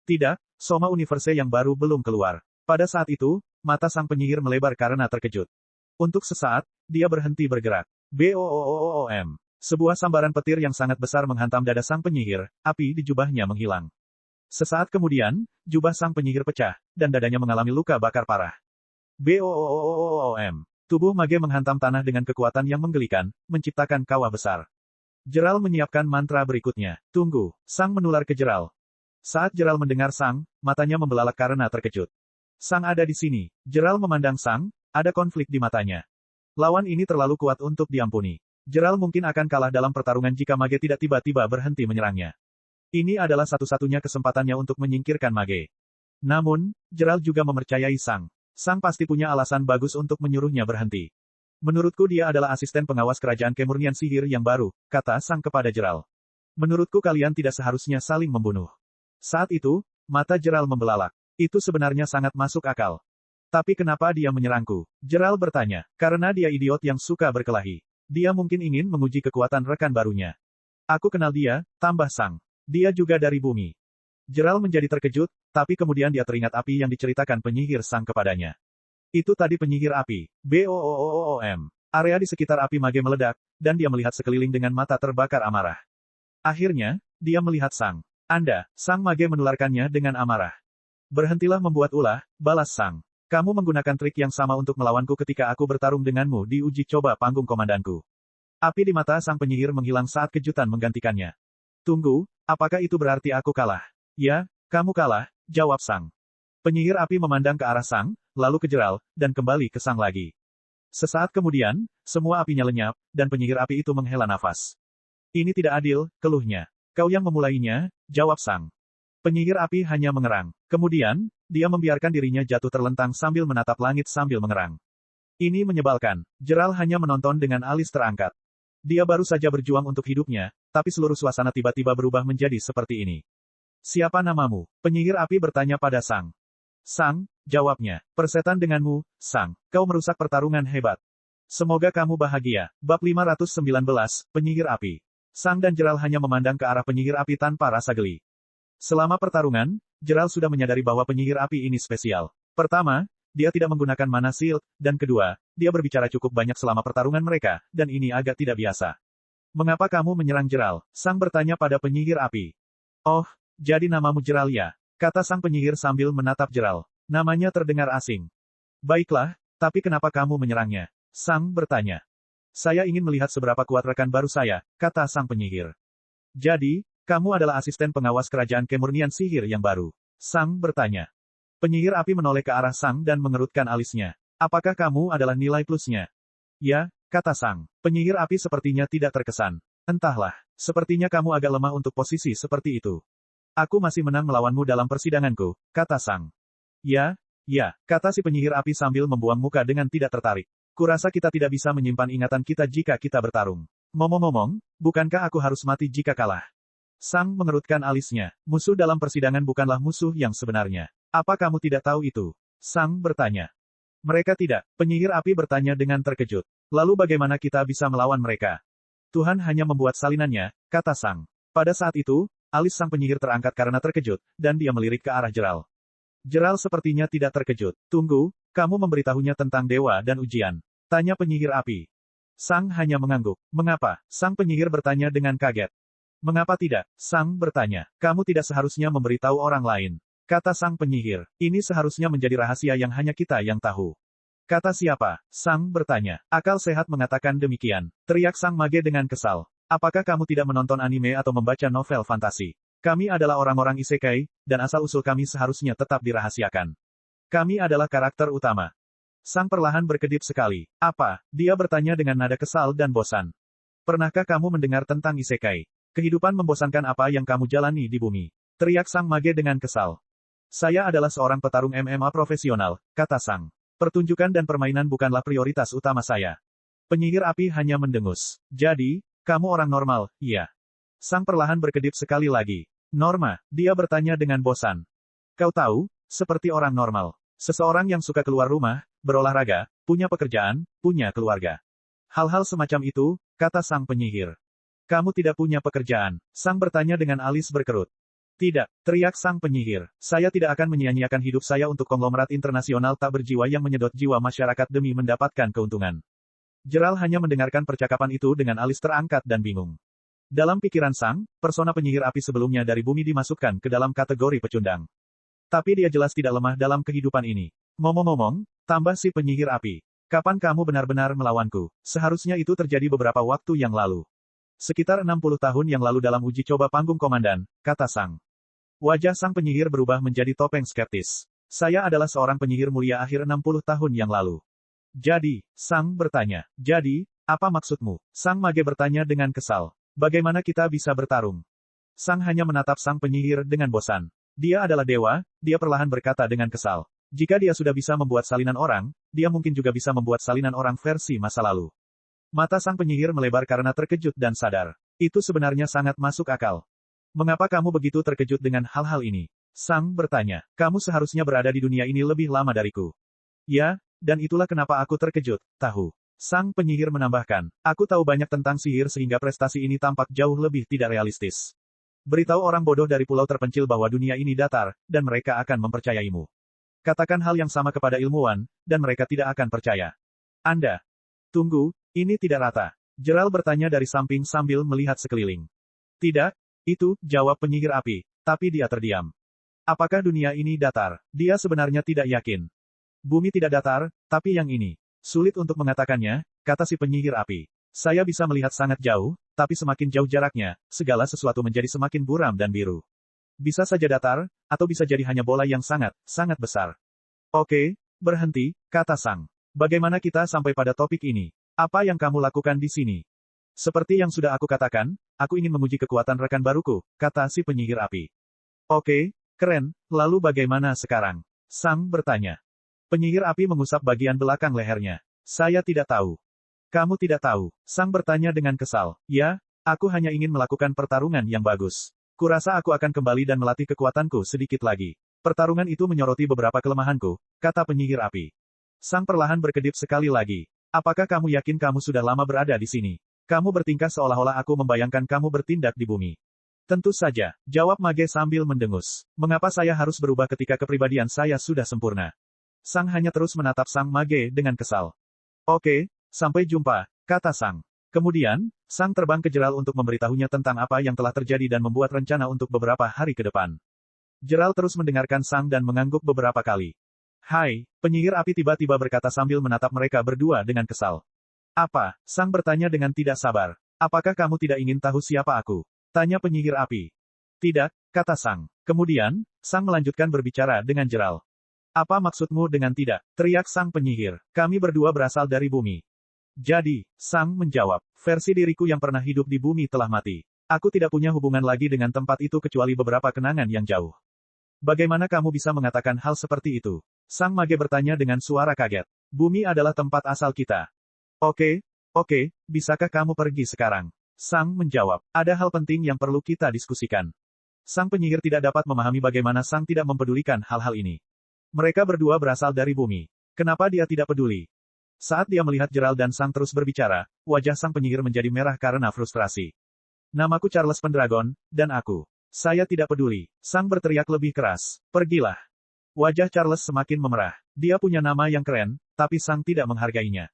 Tidak, Soma Universe yang baru belum keluar. Pada saat itu, mata sang penyihir melebar karena terkejut. Untuk sesaat, dia berhenti bergerak. BOOOOM. Sebuah sambaran petir yang sangat besar menghantam dada sang penyihir, api di jubahnya menghilang. Sesaat kemudian, jubah sang penyihir pecah, dan dadanya mengalami luka bakar parah. BOOOOM. Tubuh Mage menghantam tanah dengan kekuatan yang menggelikan, menciptakan kawah besar. Gerald menyiapkan mantra berikutnya. Tunggu, Sang menular ke Gerald. Saat Gerald mendengar Sang, matanya membelalak karena terkejut. Sang ada di sini. Gerald memandang Sang, ada konflik di matanya. Lawan ini terlalu kuat untuk diampuni. Gerald mungkin akan kalah dalam pertarungan jika Mage tidak tiba-tiba berhenti menyerangnya. Ini adalah satu-satunya kesempatannya untuk menyingkirkan Mage. Namun, Gerald juga mempercayai Sang. Sang pasti punya alasan bagus untuk menyuruhnya berhenti. Menurutku dia adalah asisten pengawas kerajaan Kemurnian Sihir yang baru, kata Sang kepada Gerald. Menurutku kalian tidak seharusnya saling membunuh. Saat itu, mata Gerald membelalak. Itu sebenarnya sangat masuk akal. Tapi kenapa dia menyerangku? Gerald bertanya. Karena dia idiot yang suka berkelahi. Dia mungkin ingin menguji kekuatan rekan barunya. Aku kenal dia, tambah Sang. Dia juga dari bumi. Gerald menjadi terkejut, tapi kemudian dia teringat api yang diceritakan penyihir Sang kepadanya. Itu tadi penyihir api. BOOOOM. Area di sekitar api Mage meledak, dan dia melihat sekeliling dengan mata terbakar amarah. Akhirnya, dia melihat Sang. Sang Mage menularkannya dengan amarah. Berhentilah membuat ulah, balas Sang. Kamu menggunakan trik yang sama untuk melawanku ketika aku bertarung denganmu di uji coba panggung komandanku. Api di mata Sang penyihir menghilang saat kejutan menggantikannya. Tunggu, apakah itu berarti aku kalah? Ya, kamu kalah, jawab Sang. Penyihir api memandang ke arah Sang, lalu ke Gerald, dan kembali ke Sang lagi. Sesaat kemudian, semua apinya lenyap, dan penyihir api itu menghela nafas. Ini tidak adil, keluhnya. Kau yang memulainya, jawab Sang. Penyihir api hanya mengerang. Kemudian, dia membiarkan dirinya jatuh terlentang sambil menatap langit sambil mengerang. Ini menyebalkan. Gerald hanya menonton dengan alis terangkat. Dia baru saja berjuang untuk hidupnya, tapi seluruh suasana tiba-tiba berubah menjadi seperti ini. Siapa namamu? Penyihir api bertanya pada Sang. Sang, jawabnya. Persetan denganmu, Sang. Kau merusak pertarungan hebat. Semoga kamu bahagia. Bab 519, Penyihir Api. Sang dan Gerald hanya memandang ke arah penyihir api tanpa rasa geli. Selama pertarungan, Gerald sudah menyadari bahwa penyihir api ini spesial. Pertama, dia tidak menggunakan mana shield, dan kedua, dia berbicara cukup banyak selama pertarungan mereka, dan ini agak tidak biasa. Mengapa kamu menyerang Gerald? Sang bertanya pada penyihir api. Oh, jadi namamu Gerald ya? Kata sang penyihir sambil menatap Gerald. Namanya terdengar asing. Baiklah, tapi kenapa kamu menyerangnya? Sang bertanya. Saya ingin melihat seberapa kuat rekan baru saya, kata sang penyihir. Jadi, kamu adalah asisten pengawas kerajaan Kemurnian Sihir yang baru. Sang bertanya. Penyihir api menoleh ke arah Sang dan mengerutkan alisnya. Apakah kamu adalah nilai plusnya? Ya, kata Sang. Penyihir api sepertinya tidak terkesan. Entahlah, sepertinya kamu agak lemah untuk posisi seperti itu. Aku masih menang melawanmu dalam persidanganku, kata Sang. Ya, kata si penyihir api sambil membuang muka dengan tidak tertarik. Kurasa kita tidak bisa menyimpan ingatan kita jika kita bertarung. Ngomong-ngomong, bukankah aku harus mati jika kalah? Sang mengerutkan alisnya. Musuh dalam persidangan bukanlah musuh yang sebenarnya. Apa kamu tidak tahu itu? Sang bertanya. Mereka tidak. Penyihir api bertanya dengan terkejut. Lalu bagaimana kita bisa melawan mereka? Tuhan hanya membuat salinannya, kata Sang. Pada saat itu, alis sang penyihir terangkat karena terkejut, dan dia melirik ke arah Gerald. Gerald sepertinya tidak terkejut. Tunggu, kamu memberitahunya tentang dewa dan ujian. Tanya penyihir api. Sang hanya mengangguk. Mengapa? Sang penyihir bertanya dengan kaget. Mengapa tidak? Sang bertanya. Kamu tidak seharusnya memberitahu orang lain. Kata sang penyihir. Ini seharusnya menjadi rahasia yang hanya kita yang tahu. Kata siapa? Sang bertanya. Akal sehat mengatakan demikian. Teriak sang mage dengan kesal. Apakah kamu tidak menonton anime atau membaca novel fantasi? Kami adalah orang-orang isekai, dan asal-usul kami seharusnya tetap dirahasiakan. Kami adalah karakter utama. Sang perlahan berkedip sekali. Apa? Dia bertanya dengan nada kesal dan bosan. Pernahkah kamu mendengar tentang isekai? Kehidupan membosankan apa yang kamu jalani di bumi? Teriak sang mage dengan kesal. Saya adalah seorang petarung MMA profesional, kata sang. Pertunjukan dan permainan bukanlah prioritas utama saya. Penyihir api hanya mendengus. Jadi, kamu orang normal, iya. Sang perlahan berkedip sekali lagi. Norma, dia bertanya dengan bosan. Kau tahu, seperti orang normal. Seseorang yang suka keluar rumah, berolahraga, punya pekerjaan, punya keluarga. Hal-hal semacam itu, kata sang penyihir. Kamu tidak punya pekerjaan, sang bertanya dengan alis berkerut. Tidak, teriak sang penyihir. Saya tidak akan menyia-nyiakan hidup saya untuk konglomerat internasional tak berjiwa yang menyedot jiwa masyarakat demi mendapatkan keuntungan. Gerald hanya mendengarkan percakapan itu dengan alis terangkat dan bingung. Dalam pikiran sang, persona penyihir api sebelumnya dari bumi dimasukkan ke dalam kategori pecundang. Tapi dia jelas tidak lemah dalam kehidupan ini. Ngomong-ngomong, tambah si penyihir api. Kapan kamu benar-benar melawanku? Seharusnya itu terjadi beberapa waktu yang lalu. Sekitar 60 tahun yang lalu dalam uji coba panggung komandan, kata sang. Wajah sang penyihir berubah menjadi topeng skeptis. Saya adalah seorang penyihir mulia akhir 60 tahun yang lalu. Jadi, sang bertanya. Jadi, apa maksudmu? Sang mage bertanya dengan kesal. Bagaimana kita bisa bertarung? Sang hanya menatap sang penyihir dengan bosan. Dia adalah dewa, dia perlahan berkata dengan kesal. Jika dia sudah bisa membuat salinan orang, dia mungkin juga bisa membuat salinan orang versi masa lalu. Mata sang penyihir melebar karena terkejut dan sadar. Itu sebenarnya sangat masuk akal. Mengapa kamu begitu terkejut dengan hal-hal ini? Sang bertanya. Kamu seharusnya berada di dunia ini lebih lama dariku. Ya, dan itulah kenapa aku terkejut, tahu. Sang penyihir menambahkan. Aku tahu banyak tentang sihir sehingga prestasi ini tampak jauh lebih tidak realistis. Beritahu orang bodoh dari pulau terpencil bahwa dunia ini datar, dan mereka akan mempercayaimu. Katakan hal yang sama kepada ilmuwan, dan mereka tidak akan percaya. Anda. Tunggu, ini tidak rata. Gerald bertanya dari samping sambil melihat sekeliling. Tidak. Itu, jawab penyihir api, tapi dia terdiam. Apakah dunia ini datar? Dia sebenarnya tidak yakin. Bumi tidak datar, tapi yang ini. Sulit untuk mengatakannya, kata si penyihir api. Saya bisa melihat sangat jauh, tapi semakin jauh jaraknya, segala sesuatu menjadi semakin buram dan biru. Bisa saja datar, atau bisa jadi hanya bola yang sangat, sangat besar. Oke, berhenti, kata sang. Bagaimana kita sampai pada topik ini? Apa yang kamu lakukan di sini? Seperti yang sudah aku katakan, aku ingin menguji kekuatan rekan baruku, kata si penyihir api. Oke, keren, lalu bagaimana sekarang? Sang bertanya. Penyihir api mengusap bagian belakang lehernya. Saya tidak tahu. Kamu tidak tahu, sang bertanya dengan kesal. Ya, aku hanya ingin melakukan pertarungan yang bagus. Kurasa aku akan kembali dan melatih kekuatanku sedikit lagi. Pertarungan itu menyoroti beberapa kelemahanku, kata penyihir api. Sang perlahan berkedip sekali lagi. Apakah kamu yakin kamu sudah lama berada di sini? Kamu bertingkah seolah-olah aku membayangkan kamu bertindak di bumi. Tentu saja, jawab mage sambil mendengus. Mengapa saya harus berubah ketika kepribadian saya sudah sempurna? Sang hanya terus menatap sang mage dengan kesal. Oke, sampai jumpa, kata sang. Kemudian, sang terbang ke Gerald untuk memberitahunya tentang apa yang telah terjadi dan membuat rencana untuk beberapa hari ke depan. Gerald terus mendengarkan sang dan mengangguk beberapa kali. Hai, penyihir api tiba-tiba berkata sambil menatap mereka berdua dengan kesal. Apa? Sang bertanya dengan tidak sabar. Apakah kamu tidak ingin tahu siapa aku? Tanya penyihir api. Tidak, kata sang. Kemudian, sang melanjutkan berbicara dengan Gerald. Apa maksudmu dengan tidak? Teriak sang penyihir. Kami berdua berasal dari bumi. Jadi, sang menjawab. Versi diriku yang pernah hidup di bumi telah mati. Aku tidak punya hubungan lagi dengan tempat itu kecuali beberapa kenangan yang jauh. Bagaimana kamu bisa mengatakan hal seperti itu? Sang mage bertanya dengan suara kaget. Bumi adalah tempat asal kita. Oke, bisakah kamu pergi sekarang? Sang menjawab. Ada hal penting yang perlu kita diskusikan. Sang penyihir tidak dapat memahami bagaimana sang tidak mempedulikan hal-hal ini. Mereka berdua berasal dari bumi. Kenapa dia tidak peduli? Saat dia melihat Gerald dan sang terus berbicara, wajah sang penyihir menjadi merah karena frustrasi. Namaku Charles Pendragon, dan aku. Saya tidak peduli. Sang berteriak lebih keras. Pergilah. Wajah Charles semakin memerah. Dia punya nama yang keren, tapi sang tidak menghargainya.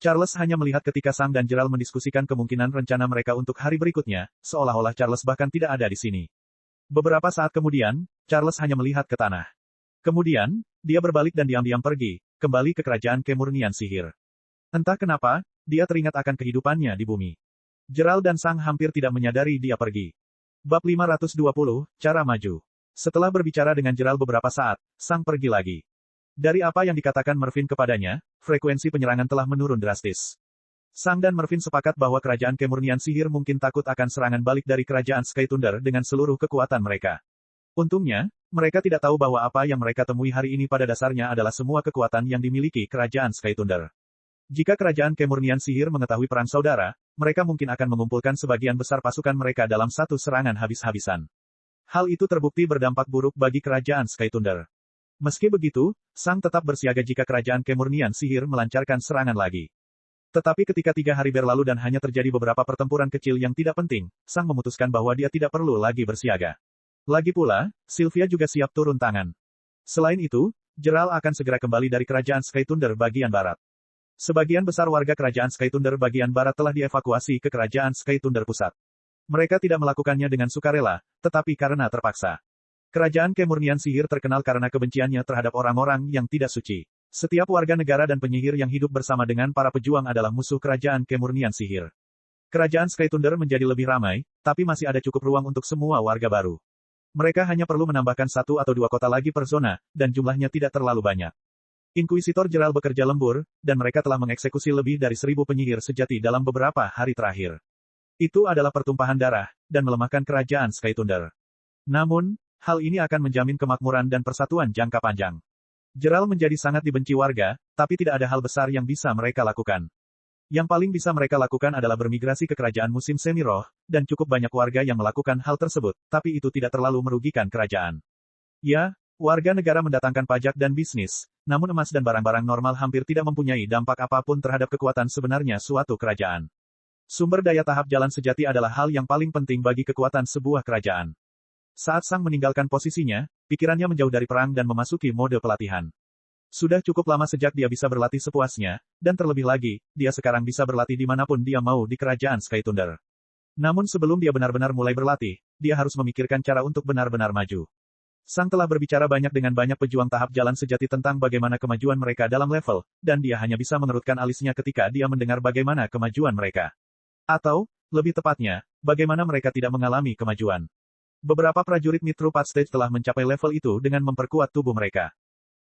Charles hanya melihat ketika Sang dan Gerald mendiskusikan kemungkinan rencana mereka untuk hari berikutnya, seolah-olah Charles bahkan tidak ada di sini. Beberapa saat kemudian, Charles hanya melihat ke tanah. Kemudian, dia berbalik dan diam-diam pergi, kembali ke kerajaan kemurnian sihir. Entah kenapa, dia teringat akan kehidupannya di bumi. Gerald dan Sang hampir tidak menyadari dia pergi. Bab 520, Cara Maju. Setelah berbicara dengan Gerald beberapa saat, Sang pergi lagi. Dari apa yang dikatakan Mervyn kepadanya, frekuensi penyerangan telah menurun drastis. Sang dan Mervyn sepakat bahwa kerajaan kemurnian sihir mungkin takut akan serangan balik dari kerajaan Sky Thunder dengan seluruh kekuatan mereka. Untungnya, mereka tidak tahu bahwa apa yang mereka temui hari ini pada dasarnya adalah semua kekuatan yang dimiliki kerajaan Sky Thunder. Jika kerajaan kemurnian sihir mengetahui perang saudara, mereka mungkin akan mengumpulkan sebagian besar pasukan mereka dalam satu serangan habis-habisan. Hal itu terbukti berdampak buruk bagi kerajaan Sky Thunder. Meski begitu, Sang tetap bersiaga jika kerajaan kemurnian sihir melancarkan serangan lagi. Tetapi ketika 3 hari berlalu dan hanya terjadi beberapa pertempuran kecil yang tidak penting, Sang memutuskan bahwa dia tidak perlu lagi bersiaga. Lagi pula, Sylvia juga siap turun tangan. Selain itu, Gerald akan segera kembali dari kerajaan Sky Thunder bagian barat. Sebagian besar warga kerajaan Sky Thunder bagian barat telah dievakuasi ke kerajaan Sky Thunder pusat. Mereka tidak melakukannya dengan sukarela, tetapi karena terpaksa. Kerajaan kemurnian sihir terkenal karena kebenciannya terhadap orang-orang yang tidak suci. Setiap warga negara dan penyihir yang hidup bersama dengan para pejuang adalah musuh kerajaan kemurnian sihir. Kerajaan Sky Thunder menjadi lebih ramai, tapi masih ada cukup ruang untuk semua warga baru. Mereka hanya perlu menambahkan 1 atau 2 kota lagi per zona, dan jumlahnya tidak terlalu banyak. Inkuisitor Gerald bekerja lembur, dan mereka telah mengeksekusi lebih dari 1000 penyihir sejati dalam beberapa hari terakhir. Itu adalah pertumpahan darah, dan melemahkan kerajaan Sky Thunder. Namun, hal ini akan menjamin kemakmuran dan persatuan jangka panjang. Gerald menjadi sangat dibenci warga, tapi tidak ada hal besar yang bisa mereka lakukan. Yang paling bisa mereka lakukan adalah bermigrasi ke kerajaan musim semi roh, dan cukup banyak warga yang melakukan hal tersebut, tapi itu tidak terlalu merugikan kerajaan. Ya, warga negara mendatangkan pajak dan bisnis, namun emas dan barang-barang normal hampir tidak mempunyai dampak apapun terhadap kekuatan sebenarnya suatu kerajaan. Sumber daya tahap jalan sejati adalah hal yang paling penting bagi kekuatan sebuah kerajaan. Saat Sang meninggalkan posisinya, pikirannya menjauh dari perang dan memasuki mode pelatihan. Sudah cukup lama sejak dia bisa berlatih sepuasnya, dan terlebih lagi, dia sekarang bisa berlatih dimanapun dia mau di kerajaan Sky Thunder. Namun sebelum dia benar-benar mulai berlatih, dia harus memikirkan cara untuk benar-benar maju. Sang telah berbicara banyak dengan banyak pejuang tahap jalan sejati tentang bagaimana kemajuan mereka dalam level, dan dia hanya bisa mengerutkan alisnya ketika dia mendengar bagaimana kemajuan mereka. Atau, lebih tepatnya, bagaimana mereka tidak mengalami kemajuan. Beberapa prajurit Mid True Path Stage telah mencapai level itu dengan memperkuat tubuh mereka.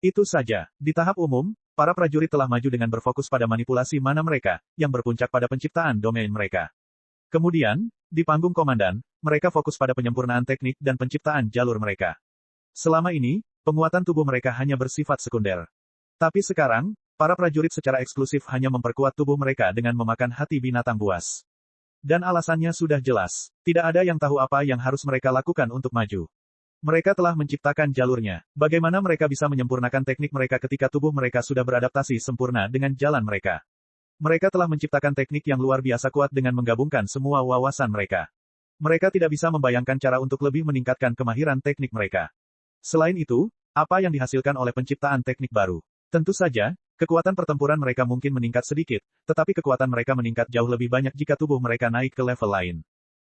Itu saja, di tahap umum, para prajurit telah maju dengan berfokus pada manipulasi mana mereka, yang berpuncak pada penciptaan domain mereka. Kemudian, di panggung komandan, mereka fokus pada penyempurnaan teknik dan penciptaan jalur mereka. Selama ini, penguatan tubuh mereka hanya bersifat sekunder. Tapi sekarang, para prajurit secara eksklusif hanya memperkuat tubuh mereka dengan memakan hati binatang buas. Dan alasannya sudah jelas, tidak ada yang tahu apa yang harus mereka lakukan untuk maju. Mereka telah menciptakan jalurnya. Bagaimana mereka bisa menyempurnakan teknik mereka ketika tubuh mereka sudah beradaptasi sempurna dengan jalan mereka? Mereka telah menciptakan teknik yang luar biasa kuat dengan menggabungkan semua wawasan mereka. Mereka tidak bisa membayangkan cara untuk lebih meningkatkan kemahiran teknik mereka. Selain itu, apa yang dihasilkan oleh penciptaan teknik baru? Tentu saja, kekuatan pertempuran mereka mungkin meningkat sedikit, tetapi kekuatan mereka meningkat jauh lebih banyak jika tubuh mereka naik ke level lain.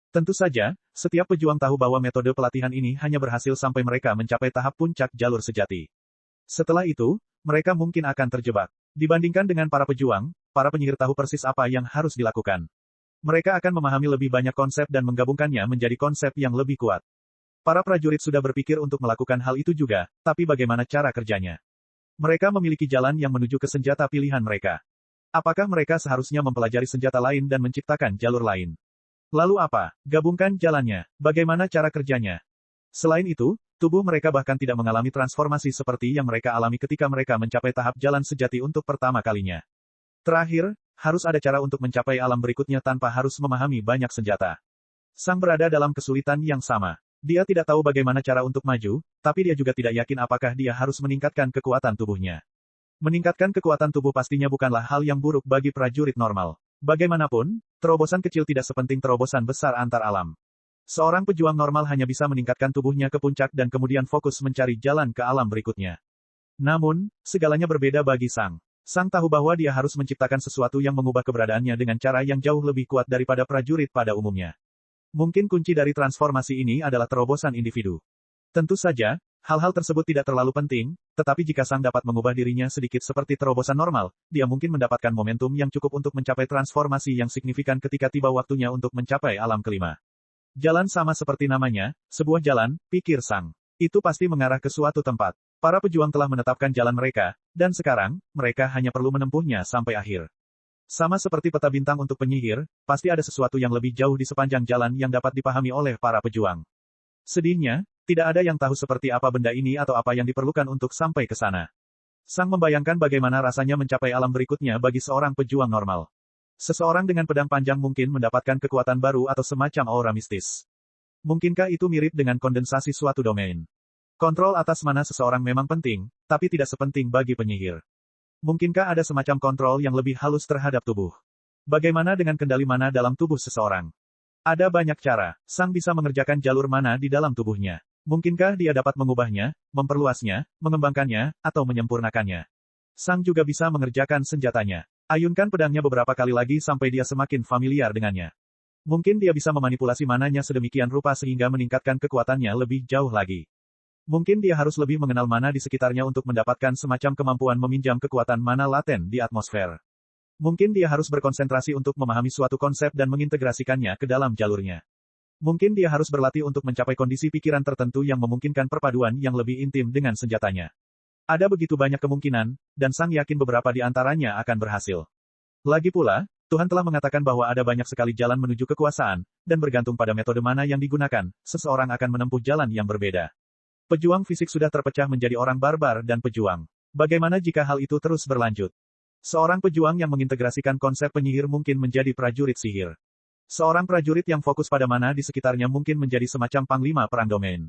Tentu saja, setiap pejuang tahu bahwa metode pelatihan ini hanya berhasil sampai mereka mencapai tahap puncak jalur sejati. Setelah itu, mereka mungkin akan terjebak. Dibandingkan dengan para pejuang, para penyihir tahu persis apa yang harus dilakukan. Mereka akan memahami lebih banyak konsep dan menggabungkannya menjadi konsep yang lebih kuat. Para prajurit sudah berpikir untuk melakukan hal itu juga, tapi bagaimana cara kerjanya? Mereka memiliki jalan yang menuju ke senjata pilihan mereka. Apakah mereka seharusnya mempelajari senjata lain dan menciptakan jalur lain? Lalu apa? Gabungkan jalannya. Bagaimana cara kerjanya? Selain itu, tubuh mereka bahkan tidak mengalami transformasi seperti yang mereka alami ketika mereka mencapai tahap jalan sejati untuk pertama kalinya. Terakhir, harus ada cara untuk mencapai alam berikutnya tanpa harus memahami banyak senjata. Sang berada dalam kesulitan yang sama. Dia tidak tahu bagaimana cara untuk maju, tapi dia juga tidak yakin apakah dia harus meningkatkan kekuatan tubuhnya. Meningkatkan kekuatan tubuh pastinya bukanlah hal yang buruk bagi prajurit normal. Bagaimanapun, terobosan kecil tidak sepenting terobosan besar antar alam. Seorang pejuang normal hanya bisa meningkatkan tubuhnya ke puncak dan kemudian fokus mencari jalan ke alam berikutnya. Namun, segalanya berbeda bagi Sang. Sang tahu bahwa dia harus menciptakan sesuatu yang mengubah keberadaannya dengan cara yang jauh lebih kuat daripada prajurit pada umumnya. Mungkin kunci dari transformasi ini adalah terobosan individu. Tentu saja, hal-hal tersebut tidak terlalu penting, tetapi jika Sang dapat mengubah dirinya sedikit seperti terobosan normal, dia mungkin mendapatkan momentum yang cukup untuk mencapai transformasi yang signifikan ketika tiba waktunya untuk mencapai alam kelima. Jalan sama seperti namanya, sebuah jalan, pikir Sang. Itu pasti mengarah ke suatu tempat. Para pejuang telah menetapkan jalan mereka, dan sekarang, mereka hanya perlu menempuhnya sampai akhir. Sama seperti peta bintang untuk penyihir, pasti ada sesuatu yang lebih jauh di sepanjang jalan yang dapat dipahami oleh para pejuang. Sedihnya, tidak ada yang tahu seperti apa benda ini atau apa yang diperlukan untuk sampai ke sana. Sang membayangkan bagaimana rasanya mencapai alam berikutnya bagi seorang pejuang normal. Seseorang dengan pedang panjang mungkin mendapatkan kekuatan baru atau semacam aura mistis. Mungkinkah itu mirip dengan kondensasi suatu domain? Kontrol atas mana seseorang memang penting, tapi tidak sepenting bagi penyihir. Mungkinkah ada semacam kontrol yang lebih halus terhadap tubuh? Bagaimana dengan kendali mana dalam tubuh seseorang? Ada banyak cara, Sang bisa mengerjakan jalur mana di dalam tubuhnya. Mungkinkah dia dapat mengubahnya, memperluasnya, mengembangkannya, atau menyempurnakannya? Sang juga bisa mengerjakan senjatanya. Ayunkan pedangnya beberapa kali lagi sampai dia semakin familiar dengannya. Mungkin dia bisa memanipulasi mananya sedemikian rupa sehingga meningkatkan kekuatannya lebih jauh lagi. Mungkin dia harus lebih mengenal mana di sekitarnya untuk mendapatkan semacam kemampuan meminjam kekuatan mana laten di atmosfer. Mungkin dia harus berkonsentrasi untuk memahami suatu konsep dan mengintegrasikannya ke dalam jalurnya. Mungkin dia harus berlatih untuk mencapai kondisi pikiran tertentu yang memungkinkan perpaduan yang lebih intim dengan senjatanya. Ada begitu banyak kemungkinan, dan Sang yakin beberapa di antaranya akan berhasil. Lagi pula, Tuhan telah mengatakan bahwa ada banyak sekali jalan menuju kekuasaan, dan bergantung pada metode mana yang digunakan, seseorang akan menempuh jalan yang berbeda. Pejuang fisik sudah terpecah menjadi orang barbar dan pejuang. Bagaimana jika hal itu terus berlanjut? Seorang pejuang yang mengintegrasikan konsep penyihir mungkin menjadi prajurit sihir. Seorang prajurit yang fokus pada mana di sekitarnya mungkin menjadi semacam panglima perang domain.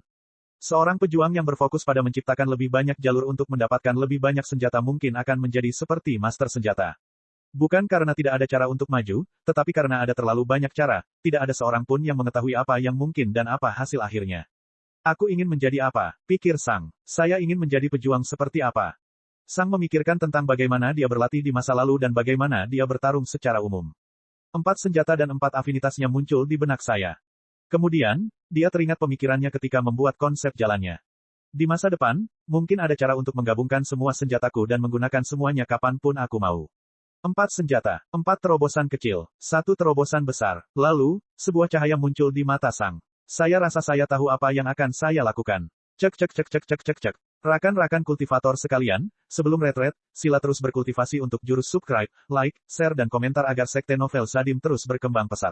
Seorang pejuang yang berfokus pada menciptakan lebih banyak jalur untuk mendapatkan lebih banyak senjata mungkin akan menjadi seperti master senjata. Bukan karena tidak ada cara untuk maju, tetapi karena ada terlalu banyak cara, tidak ada seorang pun yang mengetahui apa yang mungkin dan apa hasil akhirnya. Aku ingin menjadi apa, pikir Sang. Saya ingin menjadi pejuang seperti apa. Sang memikirkan tentang bagaimana dia berlatih di masa lalu dan bagaimana dia bertarung secara umum. 4 senjata dan 4 afinitasnya muncul di benak saya. Kemudian, dia teringat pemikirannya ketika membuat konsep jalannya. Di masa depan, mungkin ada cara untuk menggabungkan semua senjataku dan menggunakan semuanya kapanpun aku mau. 4 senjata, 4 terobosan kecil, 1 terobosan besar. Lalu, sebuah cahaya muncul di mata Sang. Saya rasa saya tahu apa yang akan saya lakukan. Cek. Rakan-rakan kultivator sekalian, sebelum retret, sila terus berkultivasi untuk jurus subscribe, like, share dan komentar agar sekte novel Sadim terus berkembang pesat.